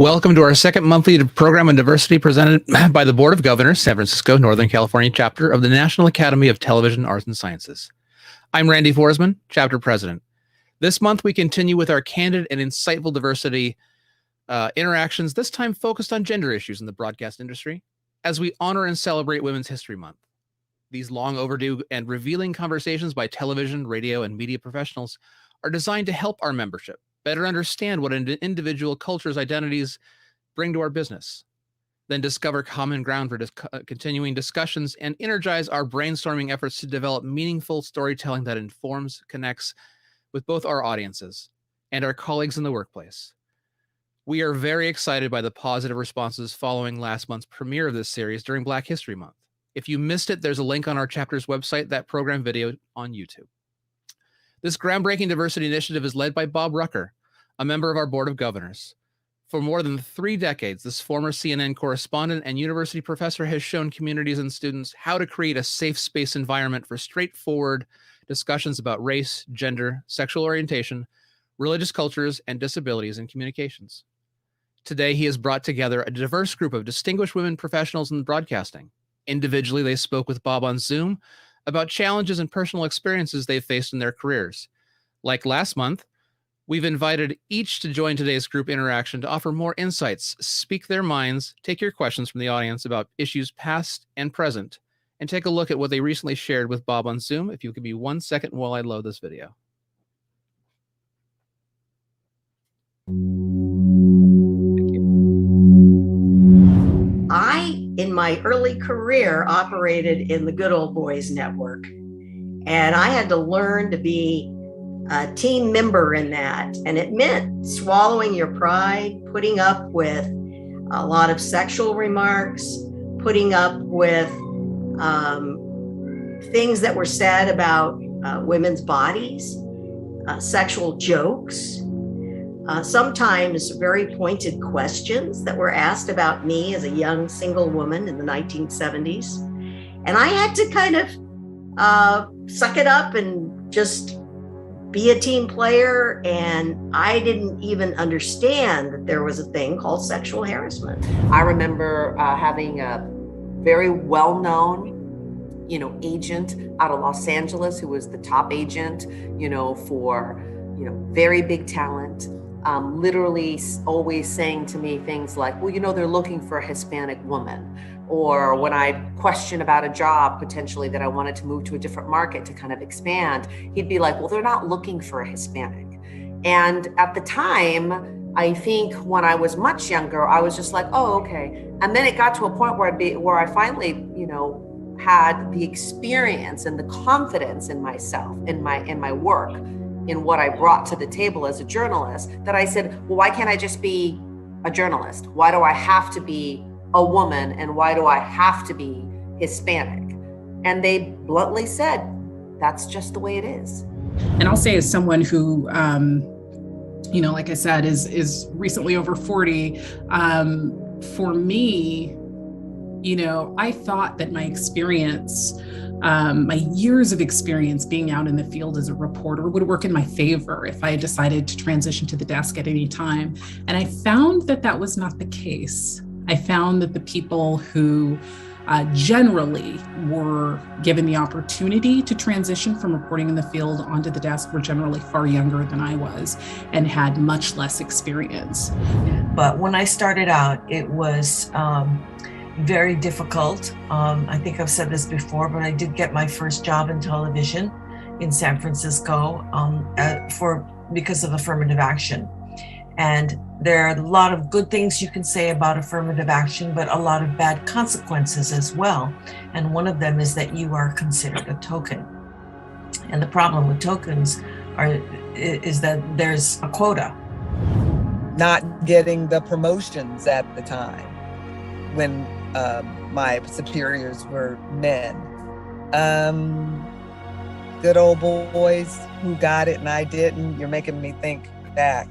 Welcome to our second monthly program on diversity presented by the Board of Governors, San Francisco, Northern California chapter of the National Academy of Television Arts and Sciences. I'm Randy Forsman, chapter president. This month, we continue with our candid and insightful diversity interactions, this time focused on gender issues in the broadcast industry, as we honor and celebrate Women's History Month. These long overdue and revealing conversations by television, radio, and media professionals are designed to help our membership better understand what an individual culture's identities bring to our business, then discover common ground for continuing discussions and energize our brainstorming efforts to develop meaningful storytelling that informs, connects with both our audiences and our colleagues in the workplace. We are very excited by the positive responses following last month's premiere of this series during Black History Month. If you missed it, there's a link on our chapter's website, that program video on YouTube. This groundbreaking diversity initiative is led by Bob Rucker, a member of our Board of Governors. For more than 3 decades, this former CNN correspondent and university professor has shown communities and students how to create a safe space environment for straightforward discussions about race, gender, sexual orientation, religious cultures, and disabilities in communications. Today, he has brought together a diverse group of distinguished women professionals in broadcasting. Individually, they spoke with Bob on Zoom about challenges and personal experiences they've faced in their careers. Like last month, we've invited each to join today's group interaction to offer more insights, speak their minds, take your questions from the audience about issues past and present, and take a look at what they recently shared with Bob on Zoom. If you could be 1 second while I load this video. Thank you. In my early career, operated in the Good Old Boys Network. And I had to learn to be a team member in that. And it meant swallowing your pride, putting up with a lot of sexual remarks, putting up with things that were said about women's bodies, sexual jokes, sometimes very pointed questions that were asked about me as a young single woman in the 1970s. And I had to kind of suck it up and just be a team player. And I didn't even understand that there was a thing called sexual harassment. I remember having a very well-known, agent out of Los Angeles who was the top agent, for, very big talent. Literally always saying to me things like, well, they're looking for a Hispanic woman. Or when I question about a job potentially that I wanted to move to a different market to kind of expand, he'd be like, well, they're not looking for a Hispanic. And at the time, I think when I was much younger, I was just like, oh, okay. And then it got to a point where I finally, had the experience and the confidence in myself, in my work, in what I brought to the table as a journalist, that I said, well, why can't I just be a journalist? Why do I have to be a woman? And why do I have to be Hispanic? And they bluntly said, that's just the way it is. And I'll say, as someone who, like I said, is recently over 40, for me, I thought that my experience, my years of experience being out in the field as a reporter would work in my favor if I had decided to transition to the desk at any time. And I found that that was not the case. I found that the people who generally were given the opportunity to transition from reporting in the field onto the desk were generally far younger than I was and had much less experience. But when I started out, it was very difficult. I think I've said this before, but I did get my first job in television in San Francisco because of affirmative action. And there are a lot of good things you can say about affirmative action, but a lot of bad consequences as well. And one of them is that you are considered a token. And the problem with tokens is that there's a quota. Not getting the promotions at the time when my superiors were men. Good old boys who got it and I didn't. You're making me think back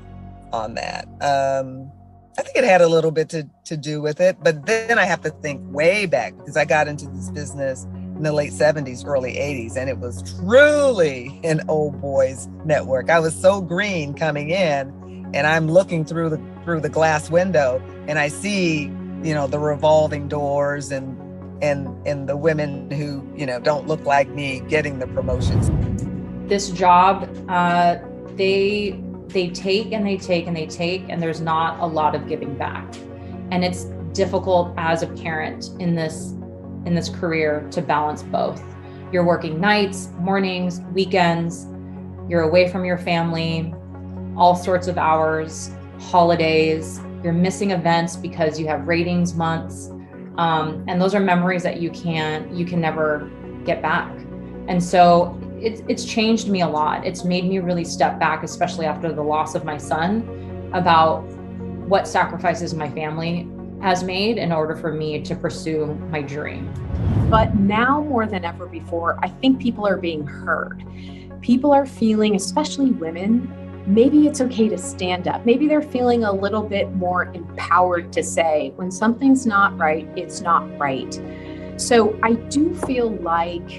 on that. I think it had a little bit to do with it, but then I have to think way back because I got into this business in the late 70s, early 80s, and it was truly an old boys network. I was so green coming in, and I'm looking through the glass window, and I see, the revolving doors and the women who, don't look like me getting the promotions. This job, they take and they take and they take, and there's not a lot of giving back. And it's difficult as a parent in this career to balance both. You're working nights, mornings, weekends, you're away from your family, all sorts of hours, holidays, you're missing events because you have ratings months. And those are memories that you can never get back. And so it's changed me a lot. It's made me really step back, especially after the loss of my son, about what sacrifices my family has made in order for me to pursue my dream. But now more than ever before, I think people are being heard. People are feeling, especially women, maybe it's okay to stand up. Maybe they're feeling a little bit more empowered to say, when something's not right, it's not right. So I do feel like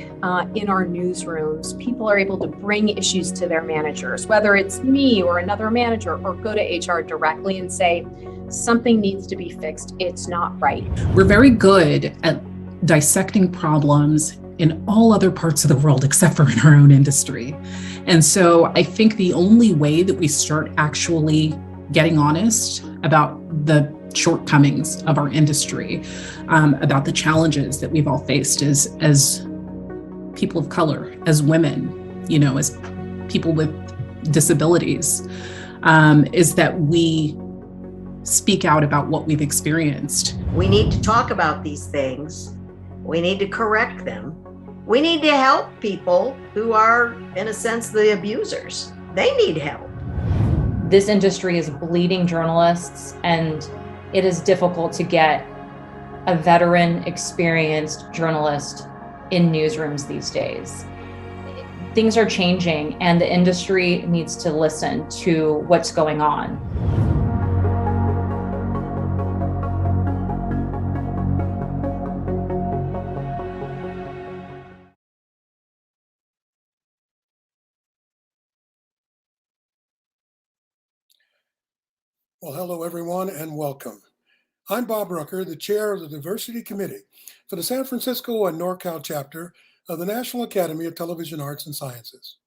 in our newsrooms, people are able to bring issues to their managers, whether it's me or another manager, or go to HR directly and say, something needs to be fixed. It's not right. We're very good at dissecting problems in all other parts of the world except for in our own industry. And so I think the only way that we start actually getting honest about the shortcomings of our industry, about the challenges that we've all faced as people of color, as women, as people with disabilities, is that we speak out about what we've experienced. We need to talk about these things. We need to correct them. We need to help people who are, in a sense, the abusers. They need help. This industry is bleeding journalists, and it is difficult to get a veteran, experienced journalist in newsrooms these days. Things are changing, and the industry needs to listen to what's going on. Well, hello, everyone, and welcome. I'm Bob Rucker, the chair of the Diversity Committee for the San Francisco and NorCal chapter of the National Academy of Television Arts and Sciences.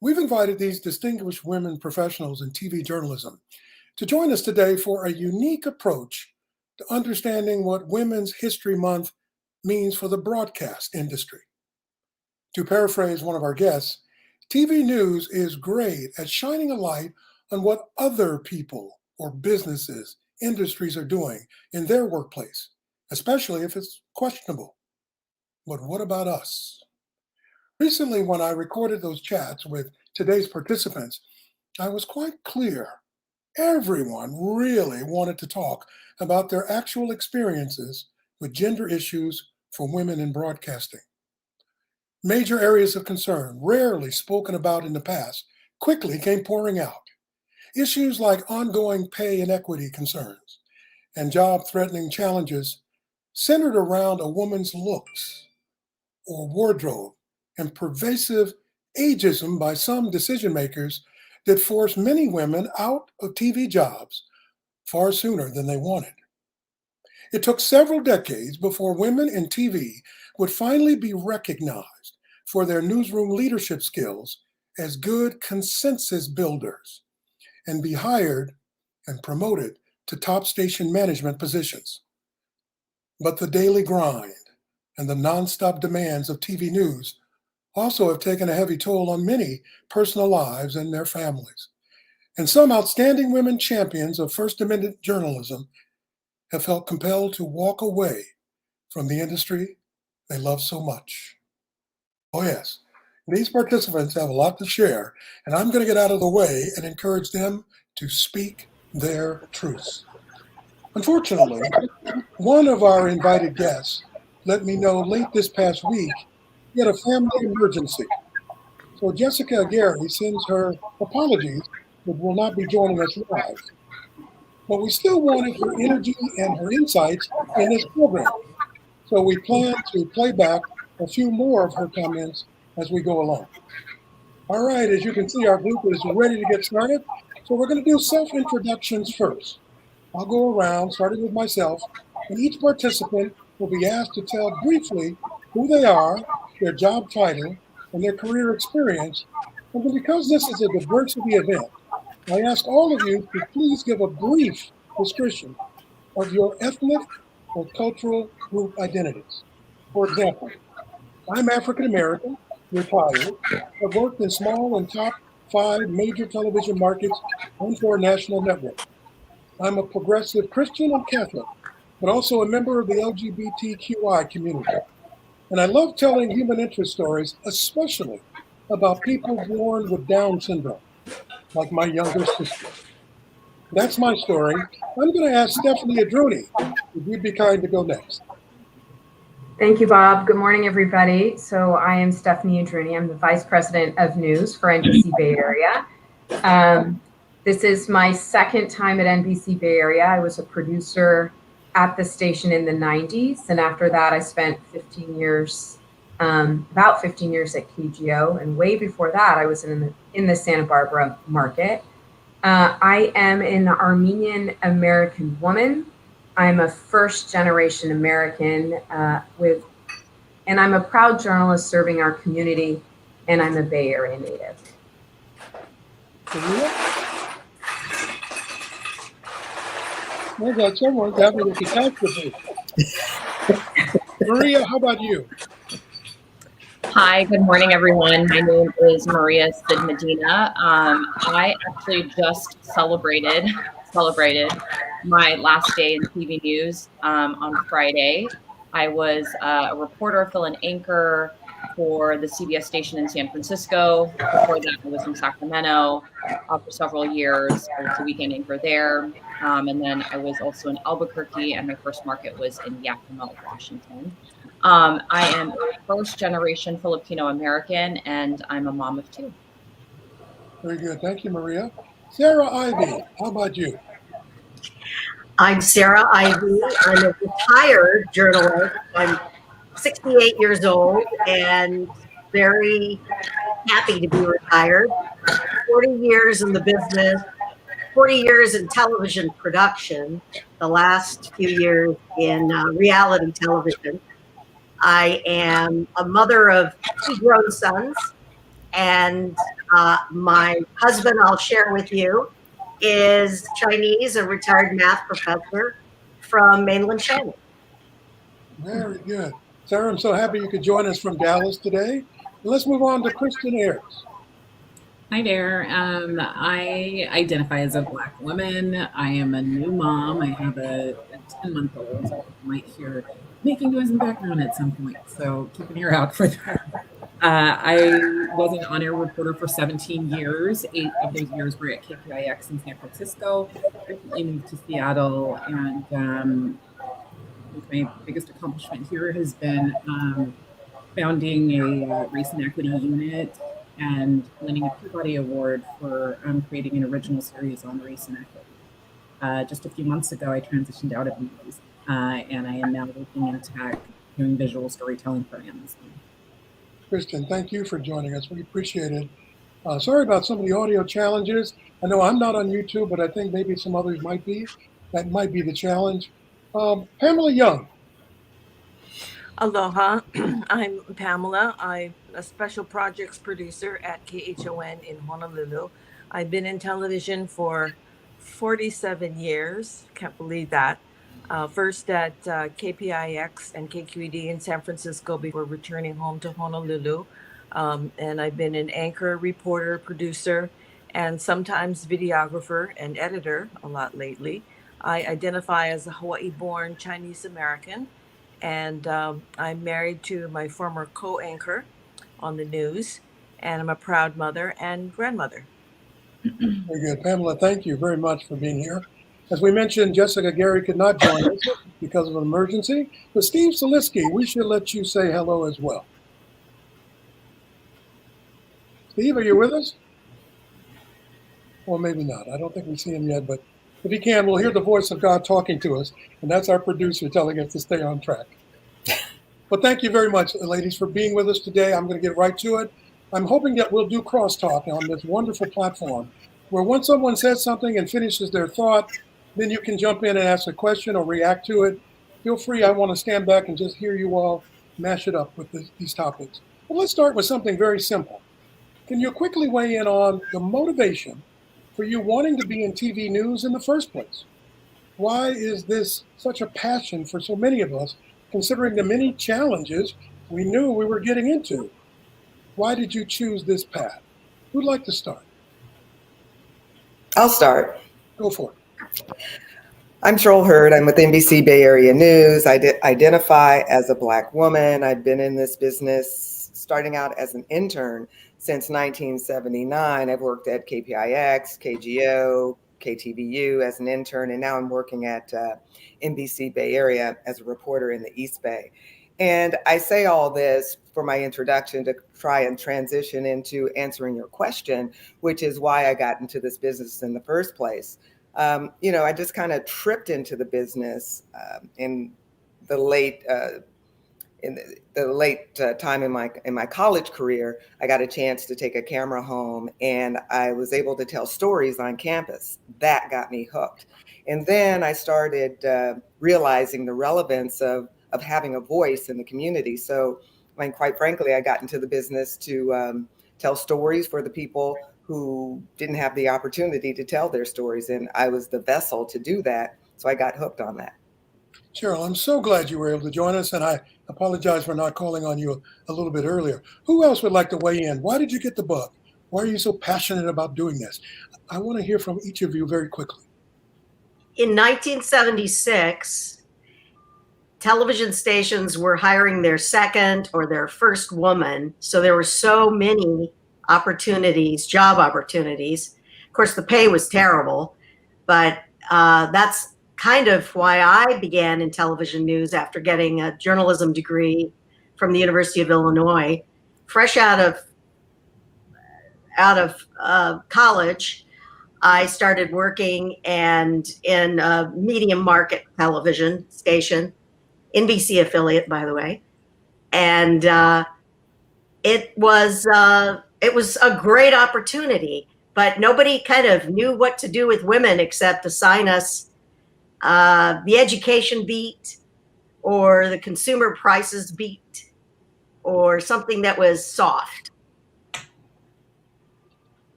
We've invited these distinguished women professionals in TV journalism to join us today for a unique approach to understanding what Women's History Month means for the broadcast industry. To paraphrase one of our guests, TV news is great at shining a light on what other people or businesses, industries are doing in their workplace, especially if it's questionable. But what about us? Recently, when I recorded those chats with today's participants, I was quite clear. Everyone really wanted to talk about their actual experiences with gender issues for women in broadcasting. Major areas of concern, rarely spoken about in the past, quickly came pouring out. Issues like ongoing pay inequity concerns and job-threatening challenges centered around a woman's looks or wardrobe, and pervasive ageism by some decision makers that forced many women out of TV jobs far sooner than they wanted. It took several decades before women in TV would finally be recognized for their newsroom leadership skills as good consensus builders and be hired and promoted to top station management positions. But the daily grind and the nonstop demands of TV news also have taken a heavy toll on many personal lives and their families. And some outstanding women champions of First Amendment journalism have felt compelled to walk away from the industry they love so much. Oh yes, these participants have a lot to share, and I'm going to get out of the way and encourage them to speak their truths. Unfortunately, one of our invited guests let me know late this past week he had a family emergency. So Jessica Aguirre sends her apologies, but will not be joining us live. But we still wanted her energy and her insights in this program. So we plan to play back a few more of her comments as we go along. All right, as you can see, our group is ready to get started. So we're going to do self-introductions first. I'll go around, starting with myself, and each participant will be asked to tell briefly who they are, their job title, and their career experience. And then because this is a diversity event, I ask all of you to please give a brief description of your ethnic or cultural group identities. For example, I'm African American, retired, have worked in small and top 5 major television markets and for a national network. I'm a progressive Christian and Catholic, but also a member of the LGBTQI community. And I love telling human interest stories, especially about people born with Down syndrome, like my younger sister. That's my story. I'm going to ask Stephanie Adrouny if you'd be kind to go next. Thank you, Bob. Good morning, everybody. So I am Stephanie Adrenia. I'm the Vice President of News for NBC Bay Area. This is my second time at NBC Bay Area. I was a producer at the station in the 90s. And after that, I spent 15 years, about 15 years at KGO. And way before that, I was in the Santa Barbara market. I am an Armenian American woman. I'm a first generation American and I'm a proud journalist serving our community, and I'm a Bay Area native. I got someone having a catastrophe. Maria, how about you? Hi, good morning, everyone. My name is Maria Sid Medina. I actually just celebrated my last day in TV news on Friday. I was a reporter, fill-in anchor for the CBS station in San Francisco. Before that, I was in Sacramento for several years. I was a weekend anchor there. And then I was also in Albuquerque, and my first market was in Yakima, Washington. I am a first-generation Filipino American, and I'm a mom of 2. Very good. Thank you, Maria. Sara Ivey, how about you? I'm Sara Ivey. I'm a retired journalist. I'm 68 years old and very happy to be retired. 40 years in the business, 40 years in television production, the last few years in reality television. I am a mother of 2 grown sons, and my husband, I'll share with you, is Chinese, a retired math professor from mainland China. Very good. Sara, I'm so happy you could join us from Dallas today. Let's move on to Christin Ayers. Hi there. I identify as a Black woman. I am a new mom. I have a 10-month-old, so you might hear making noise in the background at some point, so keep an ear out for that. I was an on-air reporter for 17 years. 8 of those years were at KPIX in San Francisco. Recently moved to Seattle, and I think my biggest accomplishment here has been founding a race and equity unit and winning a Peabody Award for creating an original series on race and equity. Just a few months ago, I transitioned out of news, and I am now working in tech, doing visual storytelling for Amazon. Christin, thank you for joining us. We appreciate it. Sorry about some of the audio challenges. I know I'm not on YouTube, but I think maybe some others might be. That might be the challenge. Pamela Young. Aloha, I'm Pamela. I'm a special projects producer at KHON in Honolulu. I've been in television for 47 years. Can't believe that. First at KPIX and KQED in San Francisco before returning home to Honolulu. And I've been an anchor, reporter, producer, and sometimes videographer and editor a lot lately. I identify as a Hawaii-born Chinese American, and I'm married to my former co-anchor on the news, and I'm a proud mother and grandmother. Very good. Pamela, thank you very much for being here. As we mentioned, Jessica Aguirre could not join us because of an emergency, but Steve Shlisky, we should let you say hello as well. Steve, are you with us? Or maybe not. I don't think we see him yet, but if he can, we'll hear the voice of God talking to us, and that's our producer telling us to stay on track. But thank you very much, ladies, for being with us today. I'm going to get right to it. I'm hoping that we'll do crosstalk on this wonderful platform where once someone says something and finishes their thought, then you can jump in and ask a question or react to it. Feel free. I want to stand back and just hear you all mash it up with these topics. Well, let's start with something very simple. Can you quickly weigh in on the motivation for you wanting to be in TV news in the first place? Why is this such a passion for so many of us, considering the many challenges we knew we were getting into? Why did you choose this path? Who'd like to start? I'll start. Go for it. I'm Cheryl Hurd. I'm with NBC Bay Area News. I identify as a Black woman. I've been in this business starting out as an intern since 1979. I've worked at KPIX, KGO, KTVU as an intern, and now I'm working at NBC Bay Area as a reporter in the East Bay. And I say all this for my introduction to try and transition into answering your question, which is why I got into this business in the first place. I just kind of tripped into the business in the late time in my college career. I got a chance to take a camera home, and I was able to tell stories on campus. That got me hooked. And then I started realizing the relevance of having a voice in the community. So, quite frankly, I got into the business to tell stories for the people who didn't have the opportunity to tell their stories. And I was the vessel to do that. So I got hooked on that. Cheryl, I'm so glad you were able to join us, and I apologize for not calling on you a little bit earlier. Who else would like to weigh in? Why did you get the bug? Why are you so passionate about doing this? I want to hear from each of you very quickly. In 1976, television stations were hiring their second or their first woman. So there were so many opportunities, job opportunities. Of course, the pay was terrible, but that's kind of why I began in television news after getting a journalism degree from the University of Illinois. Fresh out of college, I started working in a medium market television station, NBC affiliate, by the way, and it was a great opportunity, but nobody kind of knew what to do with women except assign us the education beat or the consumer prices beat or something that was soft.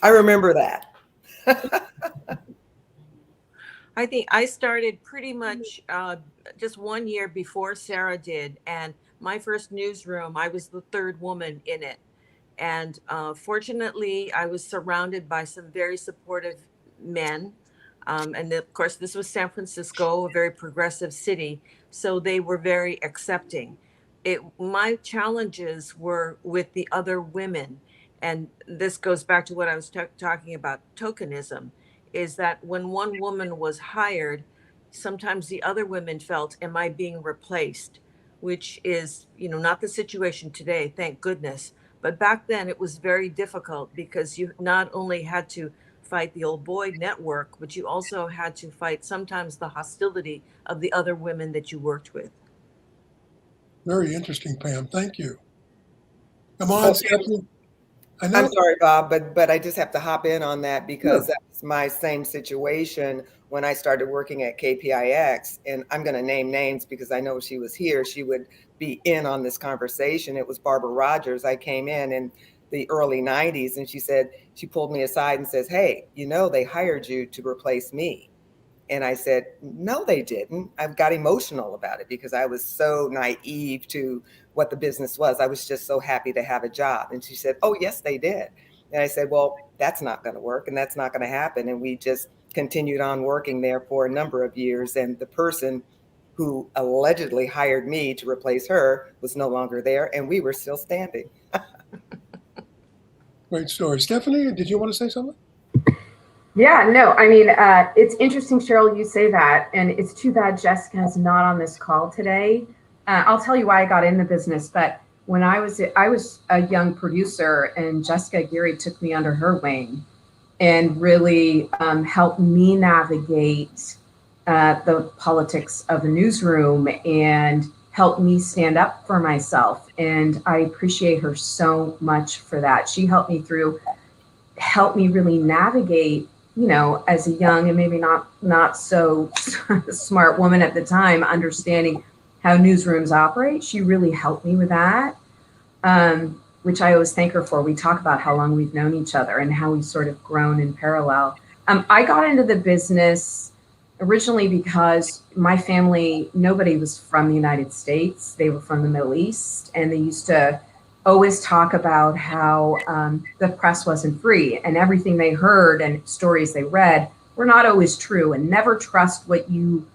I remember that. I think I started pretty much just 1 year before Sara did. And my first newsroom, I was the third woman in it. And fortunately, I was surrounded by some very supportive men. And of course, this was San Francisco, a very progressive city. So they were very accepting. My challenges were with the other women. And this goes back to what I was talking about, tokenism, is that when one woman was hired, sometimes the other women felt, am I being replaced? Which is, not the situation today, thank goodness. But back then it was very difficult because you not only had to fight the old boy network, but you also had to fight sometimes the hostility of the other women that you worked with. Very interesting, Pam. Thank you. Come on, Stephanie. I'm sorry, Bob, but I just have to hop in on that because that was my same situation when I started working at KPIX. And I'm going to name names because I know she was here. She would be in on this conversation. It was Barbara Rogers. I came in the early 90s and she pulled me aside and says, hey, they hired you to replace me. And I said, no, they didn't. I got emotional about it because I was so naive to what the business was. I was just so happy to have a job. And she said, oh, yes, they did. And I said, well, that's not going to work and that's not going to happen. And we just continued on working there for a number of years. And the person who allegedly hired me to replace her was no longer there. And we were still standing. Great story. Stephanie, did you want to say something? Yeah, no, I mean, it's interesting, Cheryl, you say that, and it's too bad Jessica is not on this call today. I'll tell you why I got in the business, but when I was a young producer, and Jessica Aguirre took me under her wing and really helped me navigate the politics of the newsroom and helped me stand up for myself. And I appreciate her so much for that. She helped me through helped me really navigate, as a young and maybe not so smart woman at the time, understanding how newsrooms operate. She really helped me with that, which I always thank her for. We talk about how long we've known each other and how we've sort of grown in parallel. I got into the business originally because my family, nobody was from the United States. They were from the Middle East, and they used to always talk about how the press wasn't free, and everything they heard and stories they read were not always true, and never trust what you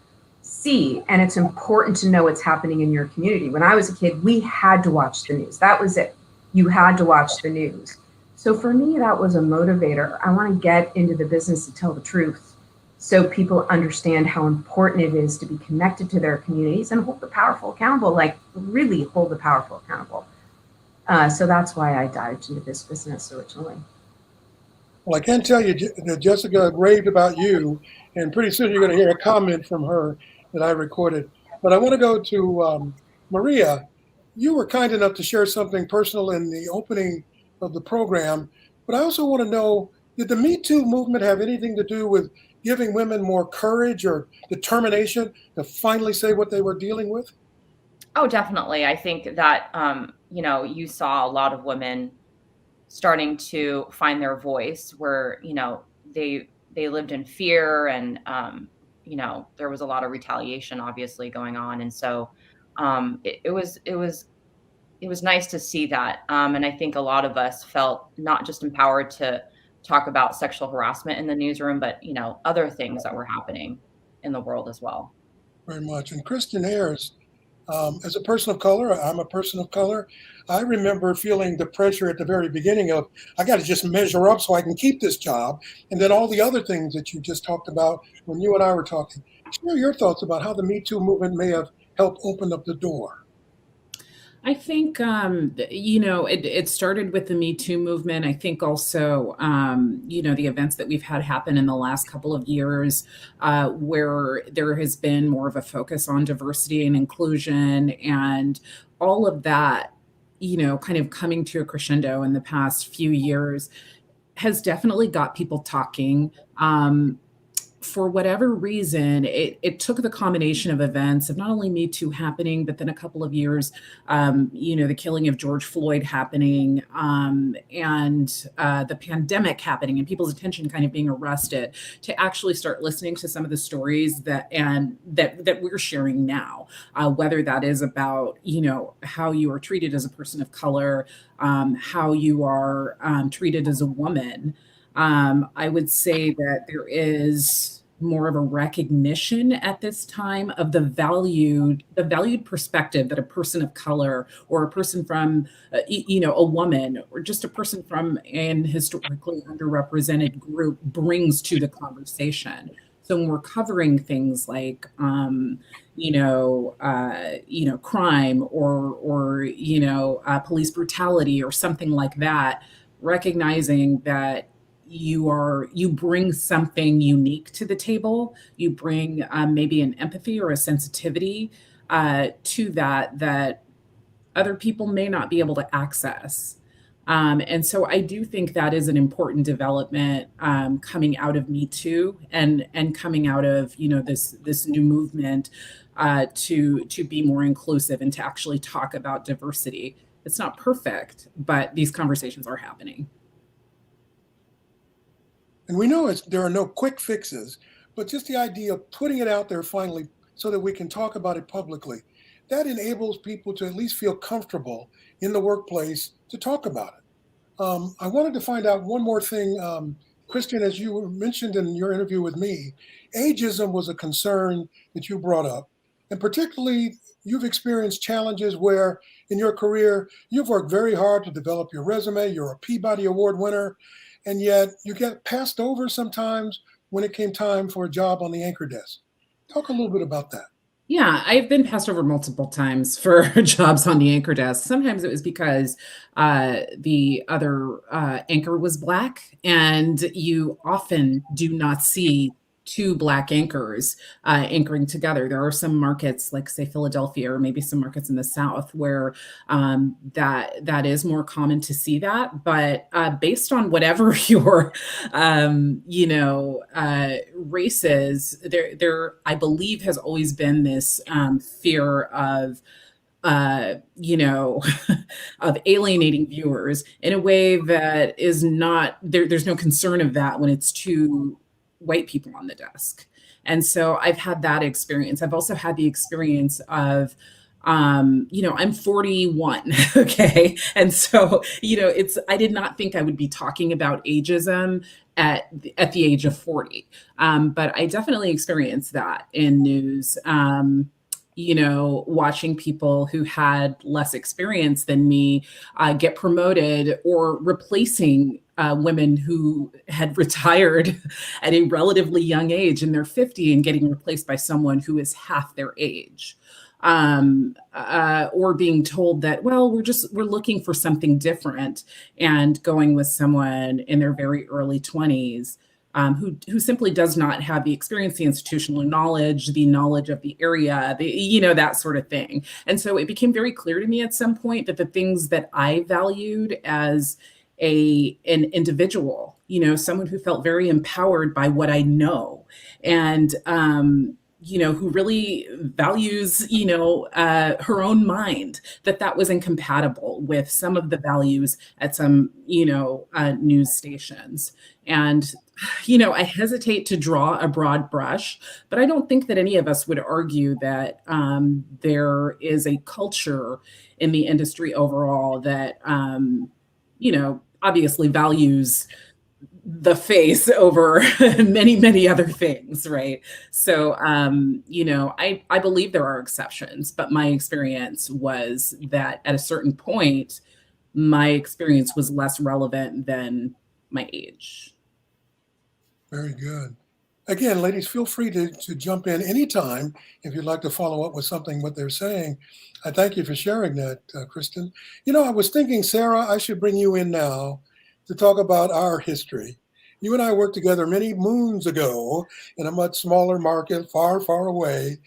see. And it's important to know what's happening in your community. When I was a kid, we had to watch the news. That was it. You had to watch the news. So for me, that was a motivator. I want to get into the business to tell the truth, so people understand how important it is to be connected to their communities and hold the powerful accountable, like really hold the powerful accountable. So that's why I dived into this business originally. Well, I can tell you that Jessica raved about you, and pretty soon you're going to hear a comment from her that I recorded. But I want to go to Maria. You were kind enough to share something personal in the opening of the program, but I also want to know, did the Me Too movement have anything to do with giving women more courage or determination to finally say what they were dealing with? Oh, definitely. I think that, you saw a lot of women starting to find their voice where, they lived in fear, and, there was a lot of retaliation obviously going on. And so it was nice to see that. And I think a lot of us felt not just empowered to talk about sexual harassment in the newsroom, but, other things that were happening in the world as well. Very much. And Christin Ayers, as a person of color, I'm a person of color. I remember feeling the pressure at the very beginning of, I got to just measure up so I can keep this job. And then all the other things that you just talked about when you and I were talking. Share your thoughts about how the Me Too movement may have helped open up the door. I think, it started with the Me Too movement. I think also, the events that we've had happen in the last couple of years, where there has been more of a focus on diversity and inclusion, and all of that, kind of coming to a crescendo in the past few years has definitely got people talking. For whatever reason, it took the combination of events of not only Me Too happening, but then a couple of years, the killing of George Floyd happening, and the pandemic happening, and people's attention kind of being arrested, to actually start listening to some of the stories that we're sharing now, whether that is about, how you are treated as a person of color, how you are treated as a woman. I would say that there is more of a recognition at this time of the valued perspective that a person of color, or a person from, a woman, or just a person from an historically underrepresented group brings to the conversation. So when we're covering things like, crime, or police brutality or something like that, recognizing that you bring something unique to the table. You bring maybe an empathy or a sensitivity to that other people may not be able to access. And so I do think that is an important development coming out of Me Too, and coming out of this new movement to be more inclusive and to actually talk about diversity. It's not perfect, but these conversations are happening. And we know there are no quick fixes, but just the idea of putting it out there finally so that we can talk about it publicly, that enables people to at least feel comfortable in the workplace to talk about it. I wanted to find out one more thing. Christin, as you mentioned in your interview with me, ageism was a concern that you brought up. And particularly, you've experienced challenges where in your career, you've worked very hard to develop your resume. You're a Peabody Award winner. And yet you get passed over sometimes when it came time for a job on the anchor desk. Talk a little bit about that. Yeah, I've been passed over multiple times for jobs on the anchor desk. Sometimes it was because the other anchor was Black, and you often do not see two Black anchors anchoring together. There are some markets like, say, Philadelphia, or maybe some markets in the South where that is more common to see that. But based on whatever your race is, there I believe has always been this fear of of alienating viewers in a way that is not there. There's no concern of that when it's two white people on the desk. And so I've had that experience. I've also had the experience of, I'm 41. Okay. And so, I did not think I would be talking about ageism at the age of 40. But I definitely experienced that in news. Watching people who had less experience than me get promoted, or replacing women who had retired at a relatively young age in their 50 and getting replaced by someone who is half their age. Or being told that, well, we're looking for something different, and going with someone in their very early 20s. Who simply does not have the experience, the institutional knowledge, the knowledge of the area, that sort of thing. And so it became very clear to me at some point that the things that I valued as an individual, someone who felt very empowered by what I know, and who really values, her own mind, that was incompatible with some of the values at some, news stations. And, I hesitate to draw a broad brush, but I don't think that any of us would argue that there is a culture in the industry overall that, obviously values the face over many, many other things, right? So, I believe there are exceptions, but my experience was that at a certain point, my experience was less relevant than my age. Very good. Again, ladies, feel free to jump in anytime if you'd like to follow up with something what they're saying. I thank you for sharing that, Christin. I was thinking, Sara, I should bring you in now to talk about our history. You and I worked together many moons ago in a much smaller market, far, far away.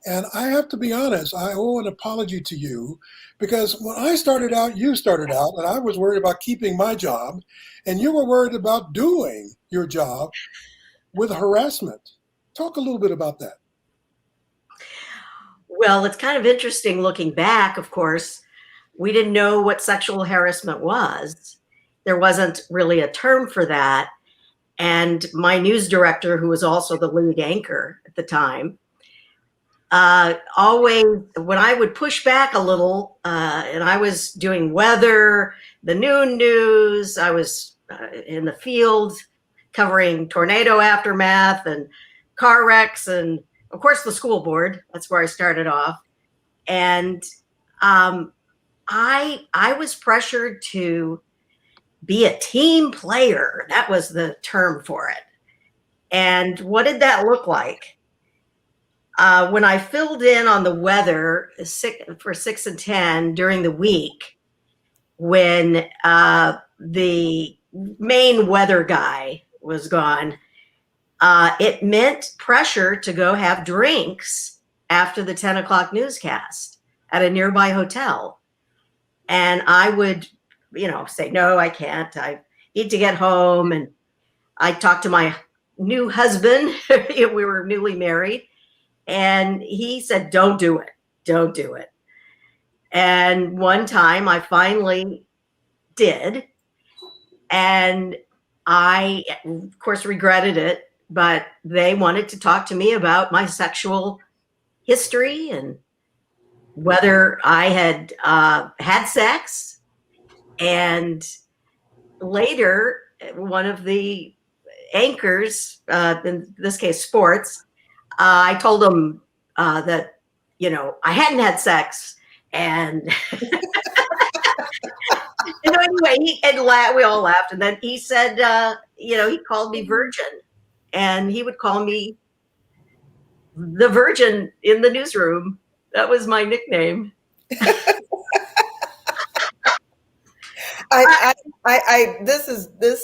And I have to be honest, I owe an apology to you, because when I started out, you started out, and I was worried about keeping my job, and you were worried about doing your job with harassment. Talk a little bit about that. Well, it's kind of interesting looking back. Of course, we didn't know what sexual harassment was. There wasn't really a term for that. And my news director, who was also the lead anchor at the time, always, when I would push back a little, and I was doing weather, the noon news, I was in the field covering tornado aftermath and car wrecks, and of course the school board. That's where I started off. And I was pressured to be a team player. That was the term for it. And what did that look like? When I filled in on the weather for 6 and 10 during the week, when the main weather guy was gone, it meant pressure to go have drinks after the 10 o'clock newscast at a nearby hotel. And I would, say, no, I can't. I need to get home. And I talked to my new husband. We were newly married. And he said, don't do it. Don't do it. And one time I finally did. And I, of course, regretted it. But they wanted to talk to me about my sexual history and whether I had had sex. And later, one of the anchors, in this case, sports, I told him that, I hadn't had sex. And anyway, we all laughed. And then he said, he called me virgin. And he would call me the virgin in the newsroom. That was my nickname. This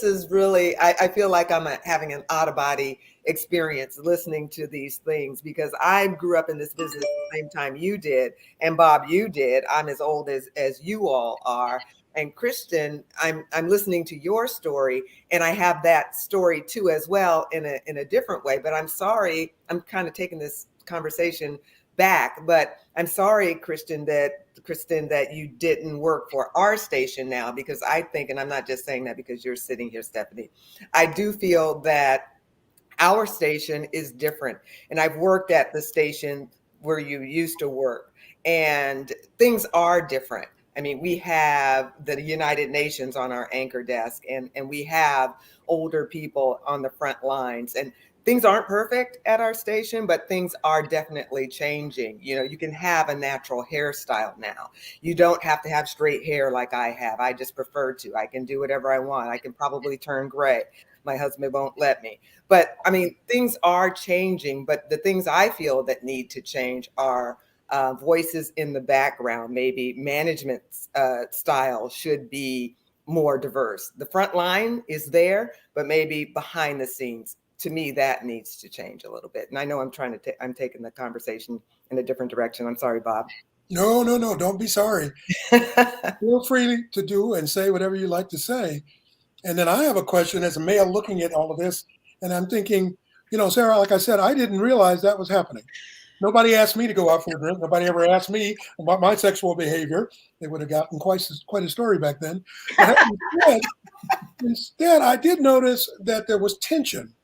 is really, I feel like I'm having an out of body experience listening to these things, because I grew up in this business the same time you did. And Bob, you did. I'm as old as you all are. And Christin, I'm listening to your story, and I have that story too as well in a different way. But I'm sorry, I'm kind of taking this conversation back, but I'm sorry, Christin, that you didn't work for our station now, because I think, and I'm not just saying that because you're sitting here, Stephanie, I do feel that our station is different. And I've worked at the station where you used to work, and things are different. I mean, we have the United Nations on our anchor desk, and we have older people on the front lines, and things aren't perfect at our station, but things are definitely changing. You know, you can have a natural hairstyle now. You don't have to have straight hair like I have. I just prefer to. I can do whatever I want. I can probably turn gray. My husband won't let me. But I mean, things are changing, but the things I feel that need to change are voices in the background. Maybe management style should be more diverse. The front line is there, but maybe behind the scenes, to me, that needs to change a little bit. And I know I'm taking the conversation in a different direction. I'm sorry, Bob. No, don't be sorry. Feel free to do and say whatever you like to say. And then I have a question as a male looking at all of this, and I'm thinking, Sara, like I said, I didn't realize that was happening. Nobody asked me to go out for a drink. Nobody ever asked me about my sexual behavior. They would have gotten quite a story back then. Instead, I did notice that there was tension.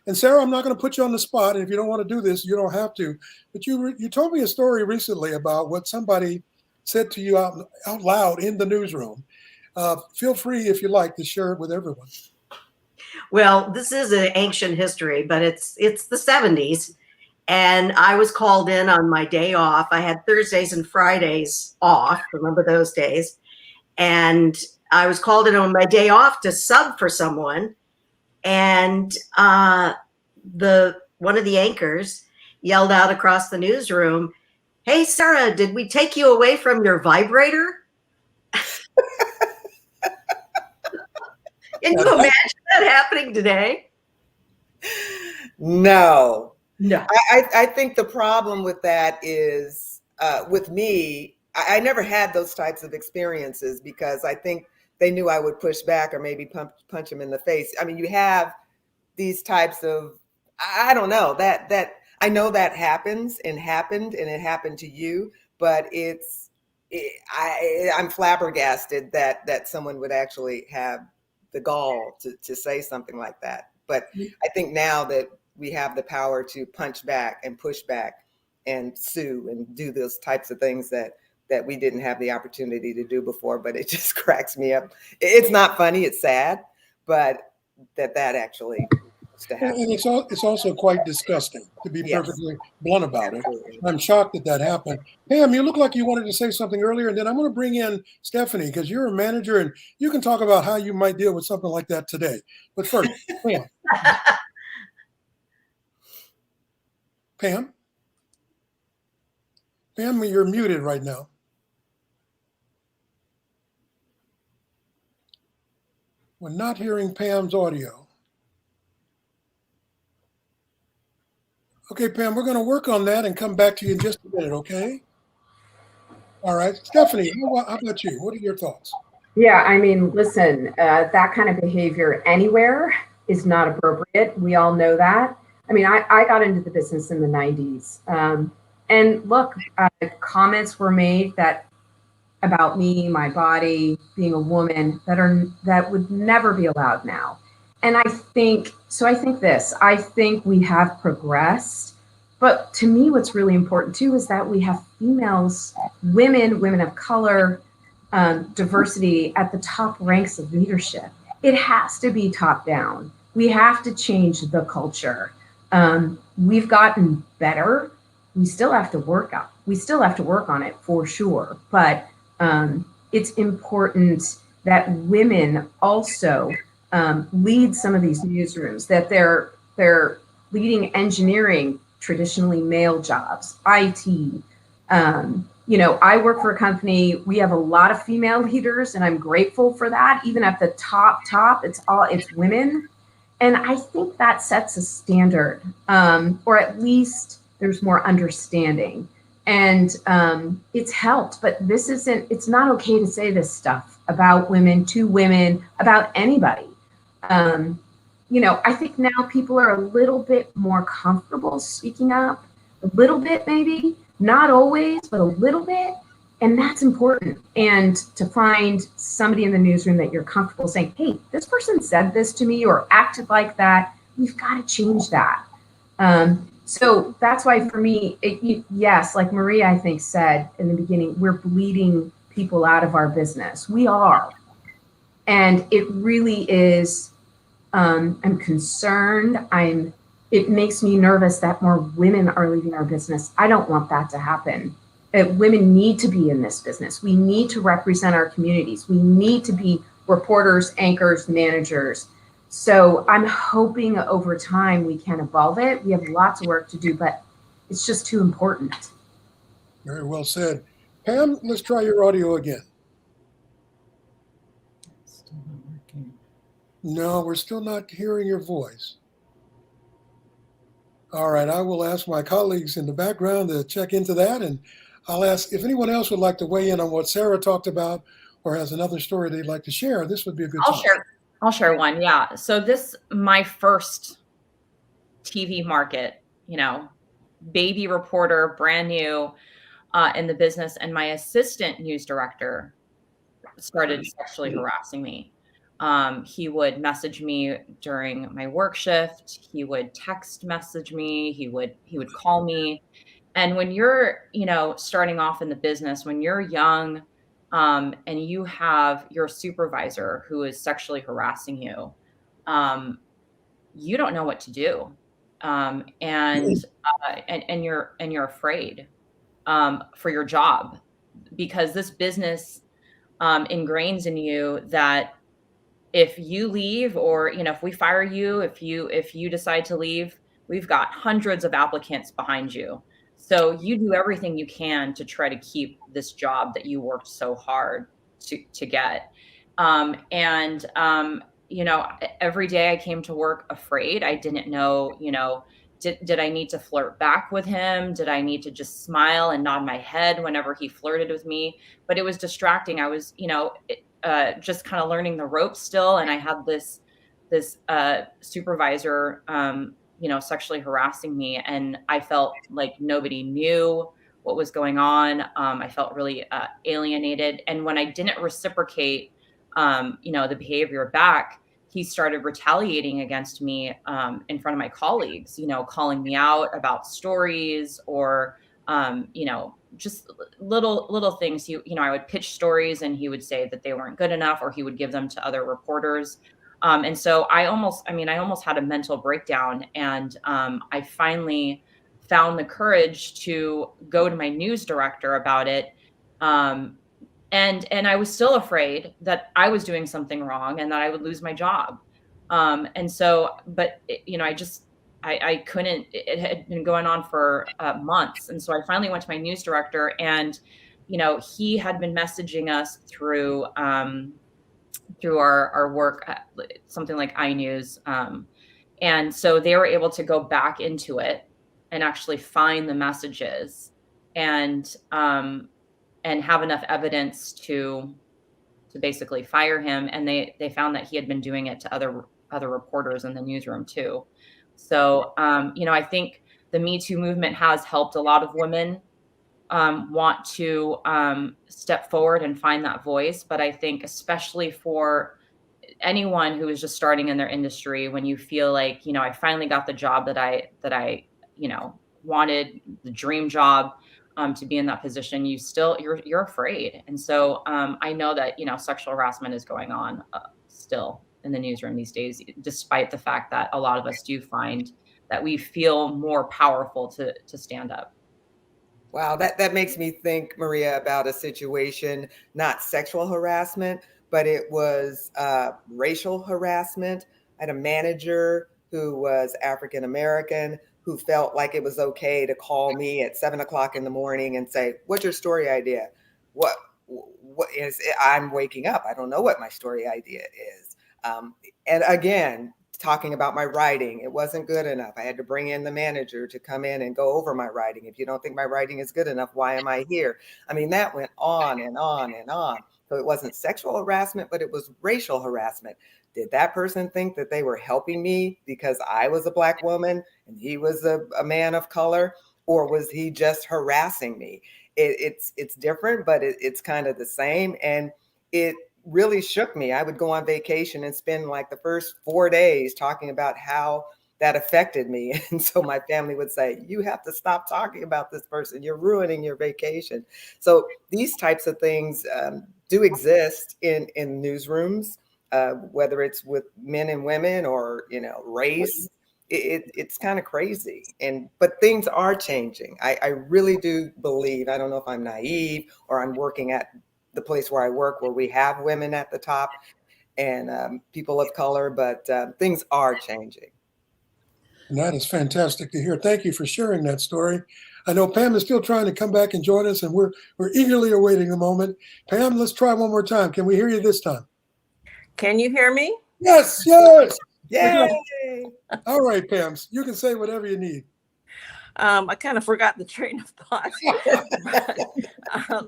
And Sara, I'm not going to put you on the spot. And if you don't want to do this, you don't have to. But you told me a story recently about what somebody said to you out loud in the newsroom. Feel free, if you like, to share it with everyone. Well, this is an ancient history, but it's the 70s. And I was called in on my day off. I had Thursdays and Fridays off. Remember those days? And I was called in on my day off to sub for someone. And one of the anchors yelled out across the newsroom, "Hey, Sara, did we take you away from your vibrator?" Can you imagine that happening today? No. I think the problem with that is, with me, I never had those types of experiences because I think they knew I would push back or maybe punch them in the face. I mean, you have these types of, I don't know, that I know that happens and happened, and it happened to you, but I'm flabbergasted that someone would actually have the gall to say something like that. But I think now that we have the power to punch back and push back and sue and do those types of things that we didn't have the opportunity to do before, but it just cracks me up. It's not funny, it's sad, but that actually used to happen. And it's also quite disgusting, to be perfectly blunt about it. I'm shocked that happened. Pam, you look like you wanted to say something earlier, and then I'm going to bring in Stephanie because you're a manager and you can talk about how you might deal with something like that today. But first, Pam. Pam, you're muted right now. We're not hearing Pam's audio. Okay, Pam, we're going to work on that and come back to you in just a minute, okay? All right. Stephanie, how about you? What are your thoughts? Yeah, I mean, listen, that kind of behavior anywhere is not appropriate. We all know that. I mean, I got into the business in the 90s. And look, comments were made about me, my body, being a woman that would never be allowed now. And I think we have progressed, but to me, what's really important too, is that we have females, women of color, diversity at the top ranks of leadership. It has to be top down. We have to change the culture. We've gotten better. We still have to work on it for sure. But it's important that women also lead some of these newsrooms, that they're leading engineering, traditionally male jobs, IT. I work for a company, we have a lot of female leaders, and I'm grateful for that. Even at the top, it's women. And I think that sets a standard, or at least there's more understanding. And it's helped, but it's not okay to say this stuff about women, to women, about anybody. I think now people are a little bit more comfortable speaking up, a little bit maybe, not always, but a little bit. And that's important. And to find somebody in the newsroom that you're comfortable saying, hey, this person said this to me or acted like that, we've got to change that. So that's why for me, yes, like Maria, I think said in the beginning, we're bleeding people out of our business. We are. And it really is, I'm concerned. It makes me nervous that more women are leaving our business. I don't want that to happen. Women need to be in this business. We need to represent our communities. We need to be reporters, anchors, managers. So I'm hoping over time we can evolve it. We have lots of work to do, but it's just too important. Very well said. Pam, let's try your audio again. Still not working. No, we're still not hearing your voice. All right, I will ask my colleagues in the background to check into that, and I'll ask if anyone else would like to weigh in on what Sara talked about or has another story they'd like to share. This would be a good time. I'll share one. Yeah. So my first TV market, baby reporter, brand new in the business. And my assistant news director started sexually harassing me. He would message me during my work shift. He would text message me. He would call me. And when you're, starting off in the business, when you're young, and you have your supervisor who is sexually harassing you, you don't know what to do. And you're afraid, for your job, because this business, ingrains in you that if you leave, or, if we fire you, if you decide to leave, we've got hundreds of applicants behind you. So you do everything you can to try to keep this job that you worked so hard to get. Every day I came to work afraid. I didn't know, did I need to flirt back with him? Did I need to just smile and nod my head whenever he flirted with me? But it was distracting. I was, just kind of learning the ropes still. And I had this supervisor, sexually harassing me, and I felt like nobody knew what was going on. I felt really alienated. And when I didn't reciprocate, the behavior back, he started retaliating against me in front of my colleagues, calling me out about stories or, just little things. I would pitch stories and he would say that they weren't good enough, or he would give them to other reporters. And so I almost had a mental breakdown, and I finally found the courage to go to my news director about it. And I was still afraid that I was doing something wrong and that I would lose my job. I couldn't, it had been going on for months. And so I finally went to my news director, and, he had been messaging us through our work at something like iNews. And so they were able to go back into it and actually find the messages and have enough evidence to basically fire him. And they found that he had been doing it to other reporters in the newsroom too. So, I think the Me Too movement has helped a lot of women want to step forward and find that voice. But I think especially for anyone who is just starting in their industry, when you feel like, I finally got the job that I wanted, the dream job, to be in that position, you're afraid. And so I know that, sexual harassment is going on still in the newsroom these days, despite the fact that a lot of us do find that we feel more powerful to stand up. Wow, that makes me think, Maria, about a situation, not sexual harassment, but it was racial harassment. I had a manager who was African American who felt like it was okay to call me at 7 o'clock in the morning and say, "What's your story idea?" What is? I'm waking up. I don't know what my story idea is. And again, talking about my writing. It wasn't good enough. I had to bring in the manager to come in and go over my writing. If you don't think my writing is good enough, why am I here? I mean, that went on and on and on. So it wasn't sexual harassment, but it was racial harassment. Did that person think that they were helping me because I was a Black woman and he was a man of color? Or was he just harassing me? It's different, but it's kind of the same. And it really shook me. I would go on vacation and spend like the first 4 days talking about how that affected me. And so my family would say, you have to stop talking about this person. You're ruining your vacation. So these types of things do exist in newsrooms, whether it's with men and women or, race. It's kind of crazy. But things are changing. I really do believe, I don't know if I'm naive or I'm working at the place where I work where we have women at the top and people of color, but things are changing. And that is fantastic to hear. Thank you for sharing that story. I know Pam is still trying to come back and join us, and we're eagerly awaiting the moment. Pam, let's try one more time. Can we hear you this time? Can you hear me? Yes, yes. Yay! All right, Pam, you can say whatever you need. I kind of forgot the train of thought.